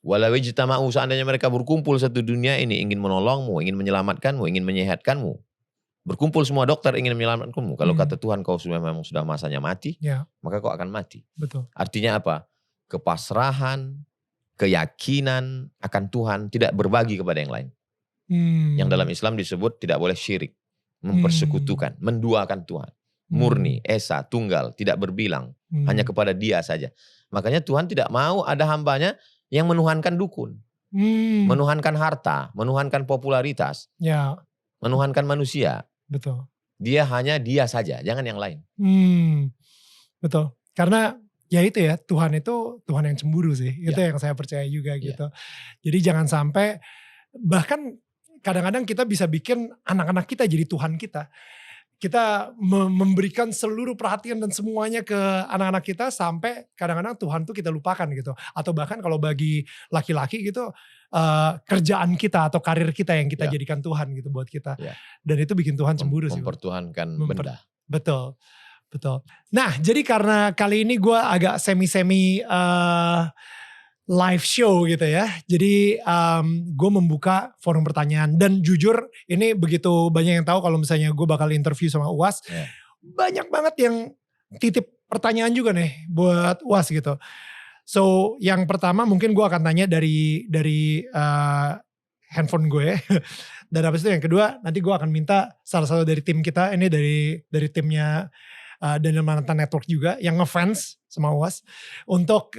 Walawijtama'u, seandainya mereka berkumpul satu dunia ini, ingin menolongmu, ingin menyelamatkanmu, ingin menyehatkanmu, berkumpul semua dokter ingin menyelamatkanmu, kalau kata Tuhan kau memang sudah masanya mati, maka kau akan mati. Betul. Artinya apa? Kepasrahan, keyakinan akan Tuhan, tidak berbagi kepada yang lain. Yang dalam Islam disebut tidak boleh syirik, mempersekutukan, menduakan Tuhan. Murni, esa, tunggal, tidak berbilang, hanya kepada Dia saja. Makanya Tuhan tidak mau ada hambanya yang menuhankan dukun, menuhankan harta, menuhankan popularitas, menuhankan manusia. Betul. Dia hanya Dia saja, jangan yang lain. Betul. Karena ya itu ya, Tuhan itu Tuhan yang cemburu sih. Itu yang saya percaya juga gitu. Jadi jangan sampai, bahkan kadang-kadang kita bisa bikin anak-anak kita jadi Tuhan kita. Kita memberikan seluruh perhatian dan semuanya ke anak-anak kita sampai kadang-kadang Tuhan tuh kita lupakan gitu. Atau bahkan kalau bagi laki-laki gitu, kerjaan kita atau karir kita yang kita jadikan Tuhan gitu buat kita. Dan itu bikin Tuhan cemburu sih. Mempertuhankan benda. Betul. Betul. Nah, jadi karena kali ini gue agak semi-semi live show gitu ya. Jadi gue membuka forum pertanyaan. Dan jujur ini begitu banyak yang tahu kalau misalnya gue bakal interview sama UAS. Yeah. Banyak banget yang titip pertanyaan juga nih buat UAS gitu. So yang pertama mungkin gue akan tanya dari handphone gue. Dan habis itu yang kedua nanti gue akan minta salah satu dari tim kita. Ini dari timnya Daniel Mananta Network juga yang ngefans sama UAS untuk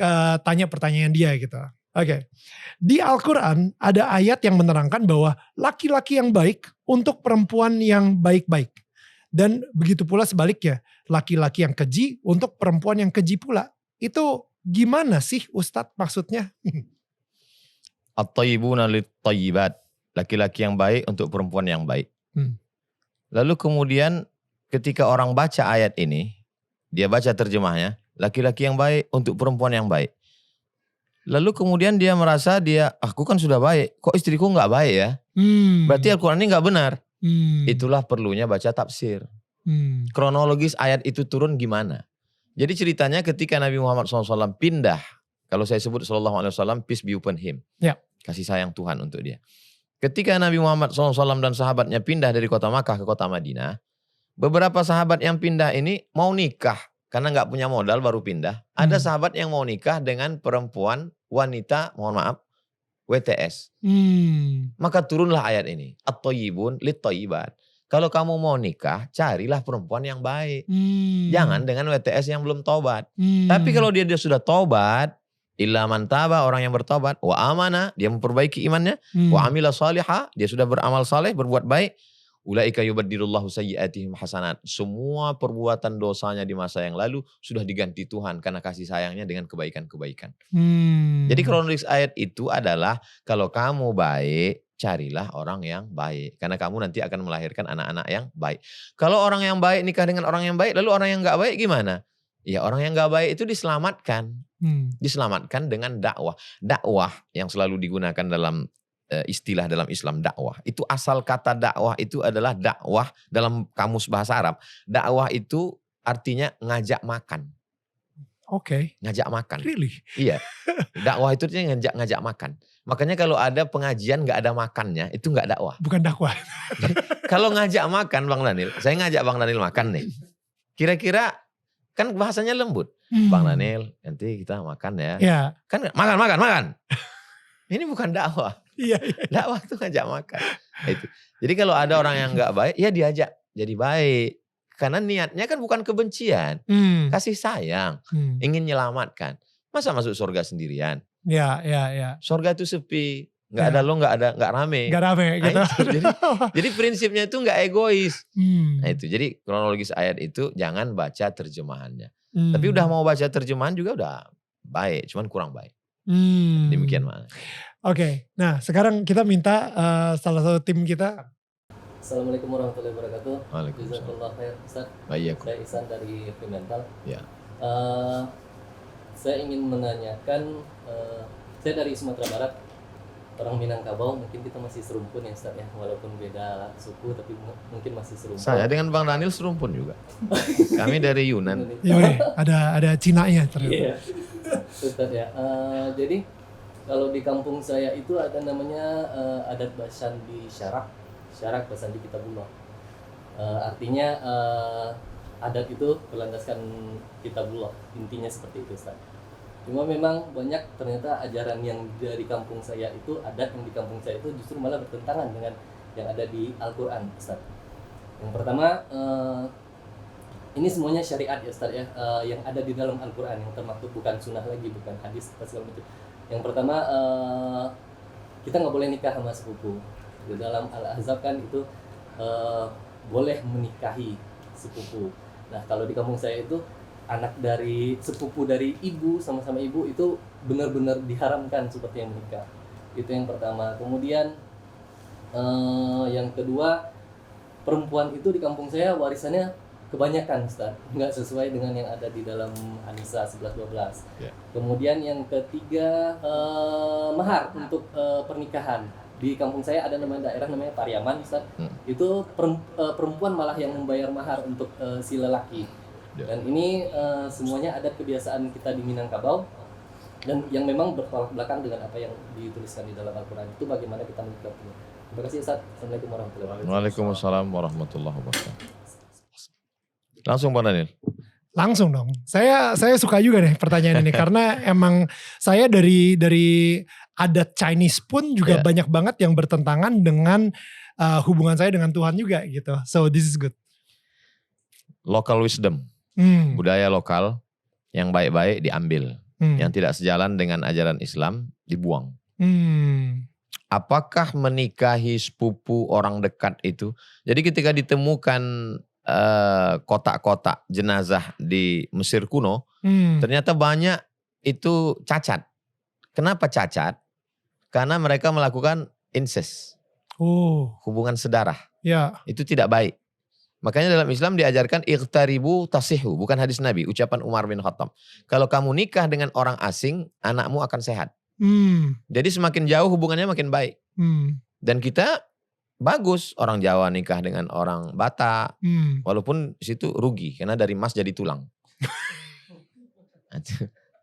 tanya pertanyaan dia gitu. Oke. Di Al-Quran ada ayat yang menerangkan bahwa laki-laki yang baik untuk perempuan yang baik-baik. Dan begitu pula sebaliknya, laki-laki yang keji untuk perempuan yang keji pula. Itu gimana sih Ustadz maksudnya? At-tayyibuna lit-tayyibat. Laki-laki yang baik untuk perempuan yang baik. Lalu kemudian ketika orang baca ayat ini, dia baca terjemahnya, laki-laki yang baik untuk perempuan yang baik. Lalu kemudian dia merasa aku kan sudah baik, kok istriku gak baik ya? Berarti Al-Quran ini gak benar. Itulah perlunya baca tafsir. Kronologis ayat itu turun gimana? Jadi ceritanya ketika Nabi Muhammad SAW pindah, kalau saya sebut SAW, peace be upon him. Ya. Kasih sayang Tuhan untuk dia. Ketika Nabi Muhammad SAW dan sahabatnya pindah dari kota Makkah ke kota Madinah, beberapa sahabat yang pindah ini mau nikah. Karena gak punya modal baru pindah. Ada sahabat yang mau nikah dengan perempuan, wanita, mohon maaf, WTS. Maka turunlah ayat ini. At-tayyibun lit-tayyibat. Kalau kamu mau nikah, carilah perempuan yang baik. Jangan dengan WTS yang belum tobat. Tapi kalau dia sudah tobat, illa man taba, orang yang bertobat, wa amana, dia memperbaiki imannya, wa amila salihah, dia sudah beramal saleh, berbuat baik, ulaika yubaddilullahu sayyiatihim hasanat. Semua perbuatan dosanya di masa yang lalu sudah diganti Tuhan karena kasih sayangnya dengan kebaikan-kebaikan. Jadi kronologis ayat itu adalah kalau kamu baik, carilah orang yang baik. Karena kamu nanti akan melahirkan anak-anak yang baik. Kalau orang yang baik nikah dengan orang yang baik, lalu orang yang gak baik gimana? Ya orang yang gak baik itu diselamatkan. Diselamatkan dengan dakwah. Dakwah yang selalu digunakan dalam istilah dalam Islam, dakwah. Itu asal kata dakwah itu adalah dakwah dalam kamus bahasa Arab. Dakwah itu artinya ngajak makan. Oke. Ngajak makan. Really? Iya. Dakwah itu artinya ngajak makan. Makanya kalau ada pengajian gak ada makannya, itu gak dakwah. Bukan dakwah. Kalau ngajak makan Bang Daniel, saya ngajak Bang Daniel makan nih. Kira-kira kan bahasanya lembut. Bang Daniel, nanti kita makan ya. Ya. Kan makan. Ini bukan dakwah. Iya. Dakwah itu ngajak makan. Itu. Jadi kalau ada orang yang gak baik, ya diajak jadi baik. Karena niatnya kan bukan kebencian. Kasih sayang. Ingin menyelamatkan. Masa masuk surga sendirian? Ya. Surga itu sepi. Gak ada lo, gak rame. Gak rame gitu. Jadi prinsipnya itu gak egois. Nah itu. Jadi kronologis ayat itu jangan baca terjemahannya. Tapi udah mau baca terjemahan juga udah baik. Cuman kurang baik. Demikian mana. Oke. Nah sekarang kita minta salah satu tim kita. Assalamualaikum warahmatullahi wabarakatuh. Waalaikumsalam. Jazakallah khair Ustaz. Baik. Saya Ihsan dari Fremantle. Ya. Saya ingin menanyakan, saya dari Sumatera Barat, orang Minangkabau. Mungkin kita masih serumpun ya Ustaz ya, walaupun beda suku tapi mungkin masih serumpun. Saya dengan Bang Daniel serumpun juga. Kami dari Yunan. Iya, ada Cina-nya ternyata. Iya. Ustaz ya. Jadi kalau di kampung saya itu ada namanya adat Basandi Syarak Basandi Kitabullah. Artinya adat itu berlandaskan Kitabullah, intinya seperti itu Ustaz. Cuma memang banyak ternyata ajaran yang dari kampung saya itu, adat yang di kampung saya itu justru malah bertentangan dengan yang ada di Al-Quran Ustaz. Yang pertama, ini semuanya syariat ya Ustaz ya, yang ada di dalam Al-Quran, yang termaktub bukan sunnah lagi, bukan hadis atau segala macam. Yang pertama, kita nggak boleh nikah sama sepupu. Di dalam Al-Ahzab kan itu boleh menikahi sepupu. Nah kalau di kampung saya itu anak dari sepupu dari ibu sama-sama ibu itu benar-benar diharamkan seperti yang menikah. Itu yang pertama. Kemudian yang kedua, perempuan itu di kampung saya warisannya kebanyakan Ustaz, nggak sesuai dengan yang ada di dalam An-Nisa 11-12. Yeah. Kemudian yang ketiga, mahar untuk pernikahan. Di kampung saya ada daerah namanya Pariaman Ustaz. Itu perempuan malah yang membayar mahar untuk si lelaki. Dan ini semuanya adat kebiasaan kita di Minangkabau dan yang memang bertolak belakang dengan apa yang dituliskan di dalam Al-Quran itu bagaimana kita menyikapinya. Terima kasih Ustaz. Assalamualaikum warahmatullahi wabarakatuh. Waalaikumsalam warahmatullahi wabarakatuh. Langsung Pak Daniel. Langsung dong. Saya suka juga nih pertanyaan ini karena emang saya dari adat Chinese pun juga banyak banget yang bertentangan dengan hubungan saya dengan Tuhan juga gitu. So this is good. Local wisdom. Budaya lokal yang baik-baik diambil. Yang tidak sejalan dengan ajaran Islam dibuang. Apakah menikahi sepupu orang dekat itu? Jadi ketika ditemukan kotak-kotak jenazah di Mesir kuno, ternyata banyak itu cacat. Kenapa cacat? Karena mereka melakukan incest. Hubungan sedarah. Ya. Itu tidak baik. Makanya dalam Islam diajarkan iqtaribu tasihu, bukan hadis Nabi, ucapan Umar bin Khattab. Kalau kamu nikah dengan orang asing, anakmu akan sehat. Jadi semakin jauh hubungannya makin baik. Dan kita bagus orang Jawa nikah dengan orang Batak, walaupun situ rugi karena dari emas jadi tulang.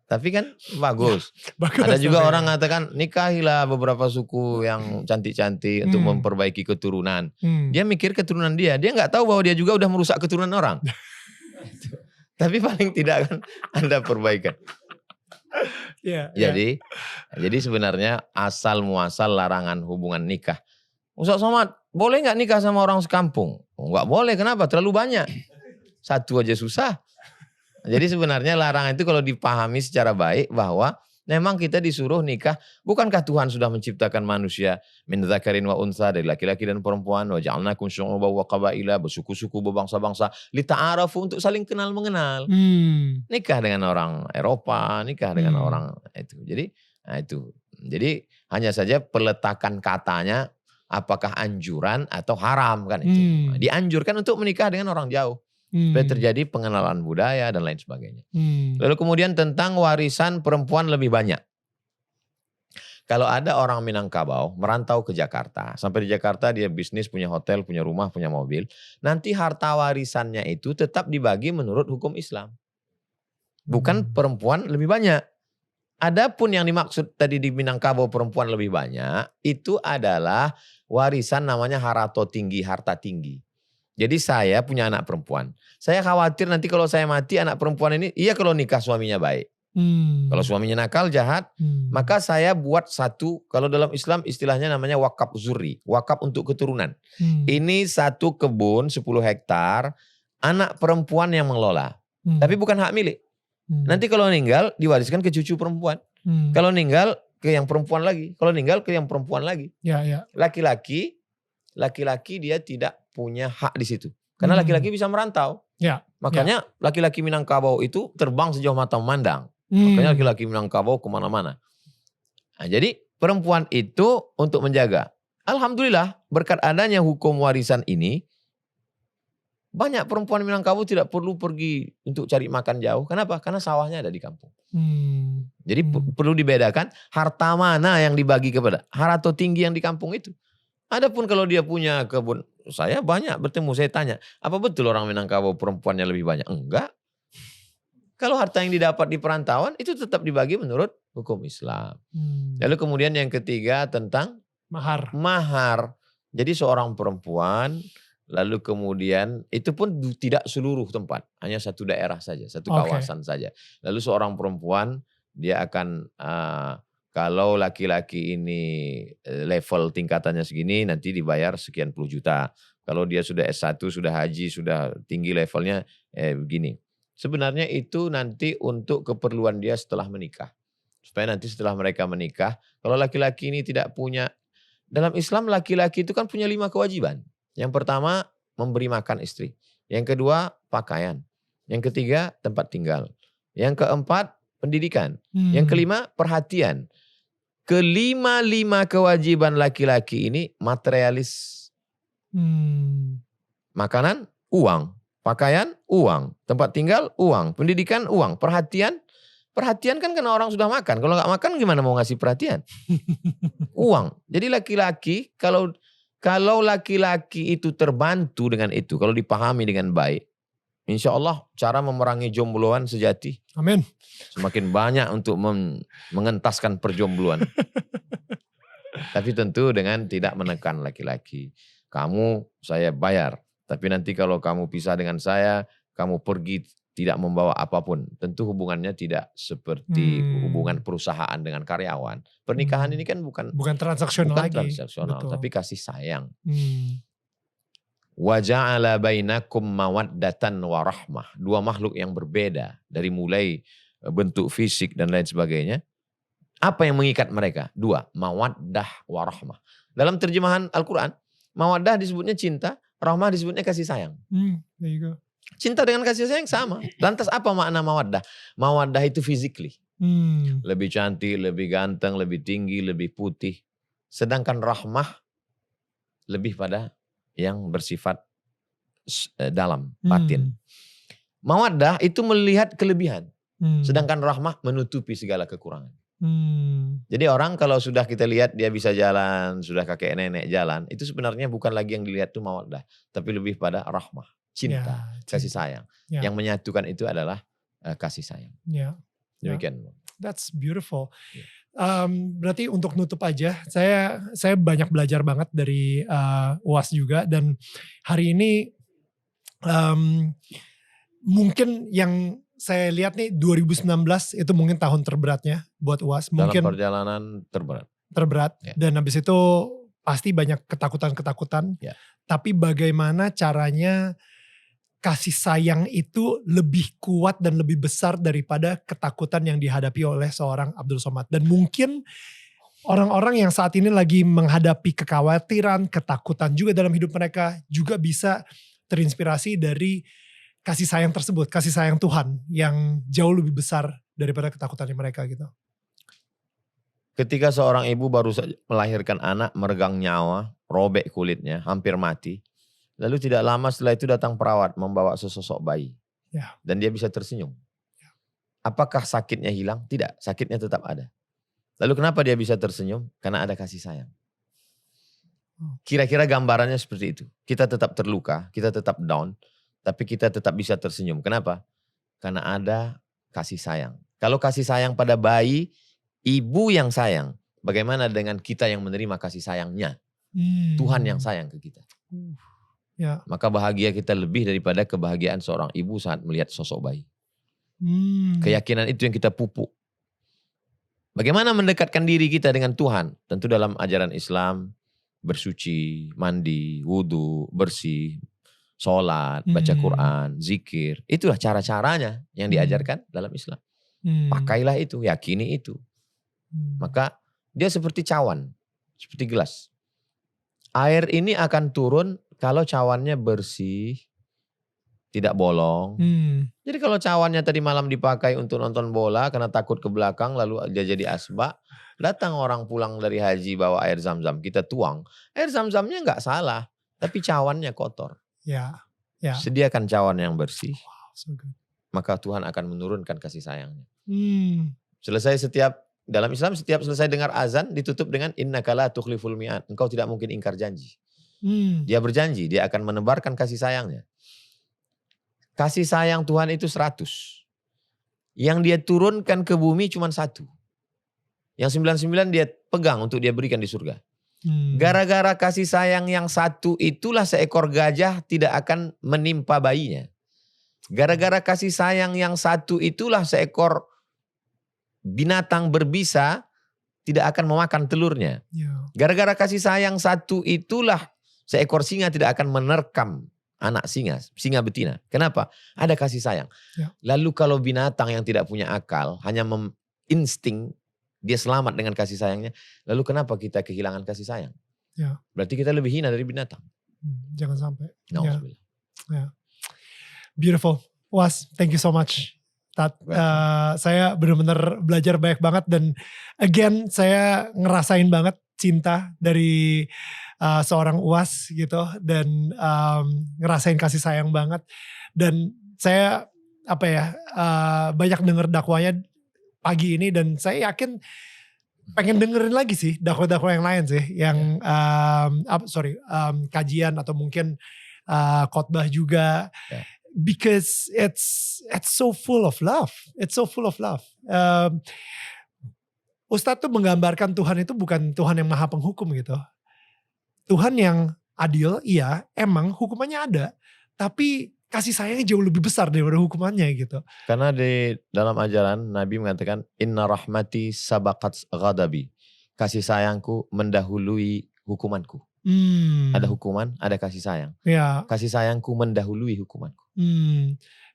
Tapi kan bagus. Ada juga orang mengatakan nikahilah beberapa suku yang cantik-cantik untuk memperbaiki keturunan. Dia mikir keturunan dia nggak tahu bahwa dia juga udah merusak keturunan orang. Tapi paling tidak kan Anda perbaikan. Jadi sebenarnya asal muasal larangan hubungan nikah. Ustaz Somad, boleh nggak nikah sama orang sekampung? Nggak boleh, kenapa? Terlalu banyak. Satu aja susah. Jadi sebenarnya larangan itu kalau dipahami secara baik bahwa memang kita disuruh nikah. Bukankah Tuhan sudah menciptakan manusia min dzakarin wa untha, dari laki-laki dan perempuan, wa ja'alnakum syu'uban wa qabaila, bersuku-suku berbangsa-bangsa, lita'arafu, untuk saling kenal mengenal. Nikah dengan orang Eropa, nikah dengan orang itu. Jadi hanya saja peletakan katanya apakah anjuran atau haram kan itu. Dianjurkan untuk menikah dengan orang jauh. Supaya terjadi pengenalan budaya dan lain sebagainya. Lalu kemudian tentang warisan perempuan lebih banyak. Kalau ada orang Minangkabau merantau ke Jakarta. Sampai di Jakarta dia bisnis, punya hotel, punya rumah, punya mobil. Nanti harta warisannya itu tetap dibagi menurut hukum Islam. Bukan perempuan lebih banyak. Adapun yang dimaksud tadi di Minangkabau perempuan lebih banyak. Itu adalah warisan namanya harato tinggi, harta tinggi. Jadi saya punya anak perempuan. Saya khawatir nanti kalau saya mati anak perempuan ini, iya kalau nikah suaminya baik. Kalau suaminya nakal, jahat, maka saya buat satu, kalau dalam Islam istilahnya namanya wakaf zuri. Wakaf untuk keturunan. Ini satu kebun 10 hektar, anak perempuan yang mengelola. Tapi bukan hak milik. Nanti kalau meninggal diwariskan ke cucu perempuan. Kalau meninggal ke yang perempuan lagi. Kalau meninggal ke yang perempuan lagi. Laki-laki dia tidak punya hak di situ. Karena laki-laki bisa merantau. Makanya laki-laki Minangkabau itu terbang sejauh mata memandang. Makanya laki-laki Minangkabau kemana-mana. Nah, jadi perempuan itu untuk menjaga. Alhamdulillah berkat adanya hukum warisan ini, banyak perempuan Minangkabau tidak perlu pergi untuk cari makan jauh. Kenapa? Karena sawahnya ada di kampung. Jadi perlu dibedakan harta mana yang dibagi kepada harta tinggi yang di kampung itu. Adapun kalau dia punya kebun, saya banyak bertemu, saya tanya, apa betul orang Minangkabau perempuannya lebih banyak? Enggak. Kalau harta yang didapat di perantauan itu tetap dibagi menurut hukum Islam. Lalu kemudian yang ketiga tentang mahar. Jadi seorang perempuan, lalu kemudian itu pun tidak seluruh tempat, hanya satu daerah saja, satu kawasan saja. Lalu seorang perempuan dia akan kalau laki-laki ini level tingkatannya segini nanti dibayar sekian puluh juta. Kalau dia sudah S1, sudah haji, sudah tinggi levelnya begini. Sebenarnya itu nanti untuk keperluan dia setelah menikah. Supaya nanti setelah mereka menikah, kalau laki-laki ini tidak punya, dalam Islam laki-laki itu kan punya 5 kewajiban. Yang pertama memberi makan istri. Yang kedua pakaian. Yang ketiga tempat tinggal. Yang keempat pendidikan. Yang kelima perhatian. Kelima-lima kewajiban laki-laki ini materialis. Makanan, uang. Pakaian, uang. Tempat tinggal, uang. Pendidikan, uang. Perhatian kan karena orang sudah makan. Kalau nggak makan gimana mau ngasih perhatian? Uang. Jadi laki-laki, kalau laki-laki itu terbantu dengan itu, kalau dipahami dengan baik, insya Allah cara memerangi jombloan sejati. Amin. Semakin banyak untuk mengentaskan perjombloan. Tapi tentu dengan tidak menekan laki-laki. Kamu saya bayar, tapi nanti kalau kamu pisah dengan saya, kamu pergi tidak membawa apapun. Tentu hubungannya tidak seperti hubungan perusahaan dengan karyawan. Pernikahan ini kan bukan transaksional lagi. Transaksional, tapi kasih sayang. Wa ja'ala bainakum mawaddatan wa rahmah. Dua makhluk yang berbeda dari mulai bentuk fisik dan lain sebagainya. Apa yang mengikat mereka? Dua, mawaddah wa rahmah. Dalam terjemahan Al-Quran, mawaddah disebutnya cinta, rahmah disebutnya kasih sayang. There you go. Cinta dengan kasih sayang sama. Lantas apa makna mawaddah? Mawaddah itu physically. Lebih cantik, lebih ganteng, lebih tinggi, lebih putih. Sedangkan rahmah lebih pada yang bersifat dalam, batin. Mawaddah itu melihat kelebihan. Sedangkan rahmah menutupi segala kekurangan. Jadi orang kalau sudah kita lihat dia bisa jalan, sudah kakek nenek jalan, itu sebenarnya bukan lagi yang dilihat itu mawaddah, tapi lebih pada rahmah, cinta, kasih sayang. Yang menyatukan itu adalah kasih sayang. Demikian. That's beautiful. Berarti untuk nutup aja, saya banyak belajar banget dari UAS juga, dan hari ini mungkin yang saya lihat nih 2019 itu mungkin tahun terberatnya buat UAS. Mungkin dalam perjalanan terberat. Dan habis itu pasti banyak ketakutan-ketakutan. Tapi bagaimana caranya kasih sayang itu lebih kuat dan lebih besar daripada ketakutan yang dihadapi oleh seorang Abdul Somad. Dan mungkin orang-orang yang saat ini lagi menghadapi kekhawatiran, ketakutan juga dalam hidup mereka juga bisa terinspirasi dari kasih sayang tersebut, kasih sayang Tuhan yang jauh lebih besar daripada ketakutannya mereka gitu. Ketika seorang ibu baru saja melahirkan anak, meregang nyawa, robek kulitnya, hampir mati. Lalu tidak lama setelah itu datang perawat membawa sesosok bayi. Dan dia bisa tersenyum. Apakah sakitnya hilang? Tidak, sakitnya tetap ada. Lalu kenapa dia bisa tersenyum? Karena ada kasih sayang. Kira-kira gambarannya seperti itu. Kita tetap terluka, kita tetap down, tapi kita tetap bisa tersenyum. Kenapa? Karena ada kasih sayang. Kalau kasih sayang pada bayi, ibu yang sayang. Bagaimana dengan kita yang menerima kasih sayangnya? Tuhan yang sayang ke kita. Maka bahagia kita lebih daripada kebahagiaan seorang ibu saat melihat sosok bayi. Keyakinan itu yang kita pupuk. Bagaimana mendekatkan diri kita dengan Tuhan? Tentu dalam ajaran Islam, bersuci, mandi, wudhu, bersih, sholat, baca Quran, zikir. Itulah cara-caranya yang diajarkan dalam Islam. Pakailah itu, yakini itu. Maka dia seperti cawan, seperti gelas. Air ini akan turun kalau cawannya bersih, tidak bolong. Jadi kalau cawannya tadi malam dipakai untuk nonton bola karena takut ke belakang lalu dia jadi asbak. Datang orang pulang dari haji bawa air zam-zam, kita tuang. Air zam-zamnya gak salah, tapi cawannya kotor. Sediakan cawan yang bersih. Maka Tuhan akan menurunkan kasih sayangnya. Dalam Islam setiap selesai dengar azan ditutup dengan innaka la tukhliful mi'ad. Engkau tidak mungkin ingkar janji. Dia berjanji, dia akan menebarkan kasih sayangnya. Kasih sayang Tuhan itu 100. Yang dia turunkan ke bumi cuma 1. Yang 99 dia pegang untuk dia berikan di surga. Gara-gara kasih sayang yang 1 itulah seekor gajah tidak akan menimpa bayinya. Gara-gara kasih sayang yang 1 itulah seekor binatang berbisa tidak akan memakan telurnya. Gara-gara kasih sayang 1 itulah seekor singa tidak akan menerkam anak singa betina. Kenapa? Ada kasih sayang. Lalu kalau binatang yang tidak punya akal hanya insting dia selamat dengan kasih sayangnya. Lalu kenapa kita kehilangan kasih sayang? Berarti kita lebih hina dari binatang. Jangan sampai. Nauzubillah. Beautiful. Was, thank you so much. Saya benar-benar belajar banyak banget dan again saya ngerasain banget cinta dari seorang UAS gitu dan ngerasain kasih sayang banget dan saya banyak denger dakwanya pagi ini dan saya yakin pengen dengerin lagi sih dakwah-dakwah yang lain sih yang kajian atau mungkin khotbah juga. because it's so full of love. It's so full of love. Ustadz tuh menggambarkan Tuhan itu bukan Tuhan yang maha penghukum gitu. Tuhan yang adil, iya, emang hukumannya ada, tapi kasih sayangnya jauh lebih besar daripada hukumannya gitu. Karena di dalam ajaran Nabi mengatakan inna rahmati sabaqat ghadabi. Kasih sayangku mendahului hukumanku. Ada hukuman, ada kasih sayang. Ya. Kasih sayangku mendahului hukumanku.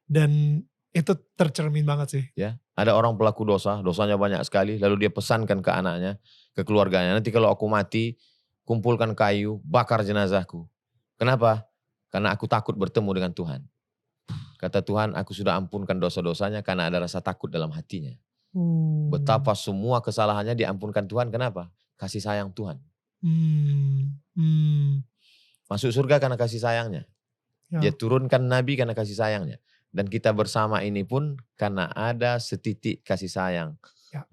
Dan itu tercermin banget sih. Ya, ada orang pelaku dosa, dosanya banyak sekali, lalu dia pesankan ke anaknya, ke keluarganya, nanti kalau aku mati, kumpulkan kayu, bakar jenazahku. Kenapa? Karena aku takut bertemu dengan Tuhan. Kata Tuhan, aku sudah ampunkan dosa-dosanya karena ada rasa takut dalam hatinya. Betapa semua kesalahannya diampunkan Tuhan, kenapa? Kasih sayang Tuhan. Masuk surga karena kasih sayangnya. Dia turunkan Nabi karena kasih sayangnya. Dan kita bersama ini pun karena ada setitik kasih sayang.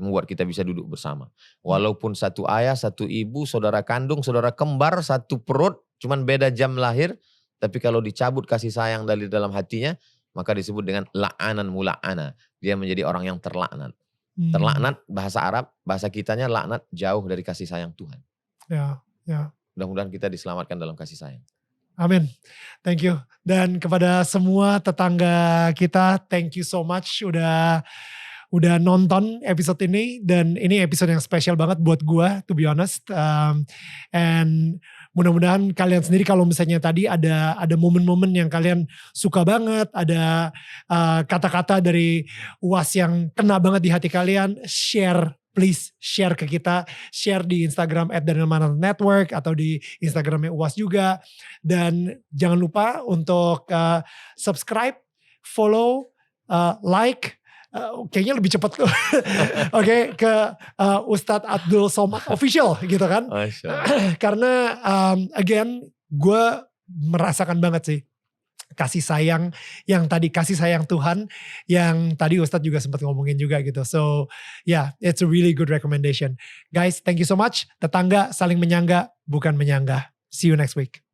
Membuat kita bisa duduk bersama. Walaupun satu ayah, satu ibu, saudara kandung, saudara kembar, satu perut, cuman beda jam lahir. Tapi kalau dicabut kasih sayang dari dalam hatinya, maka disebut dengan la'anan mula'ana. Dia menjadi orang yang terlaknat. Terlaknat bahasa Arab, bahasa kitanya laknat jauh dari kasih sayang Tuhan. Ya. Mudah-mudahan kita diselamatkan dalam kasih sayang. Amin. Thank you. Dan kepada semua tetangga kita, thank you so much udah nonton episode ini. Dan ini episode yang spesial banget buat gua, to be honest. And mudah-mudahan kalian sendiri kalau misalnya tadi ada momen-momen yang kalian suka banget, ada kata-kata dari UAS yang kena banget di hati kalian, please share ke kita, share di Instagram @danielmananta_network atau di Instagramnya UAS juga. Dan jangan lupa untuk subscribe, follow, like, kayaknya lebih cepat Oke, ke Ustadz Abdul Somad Official gitu kan. Karena again, gue merasakan banget sih kasih sayang yang tadi, kasih sayang Tuhan yang tadi Ustadz juga sempat ngomongin juga gitu. So yeah, it's a really good recommendation. Guys, thank you so much. Tetangga saling menyangga bukan menyanggah. See you next week.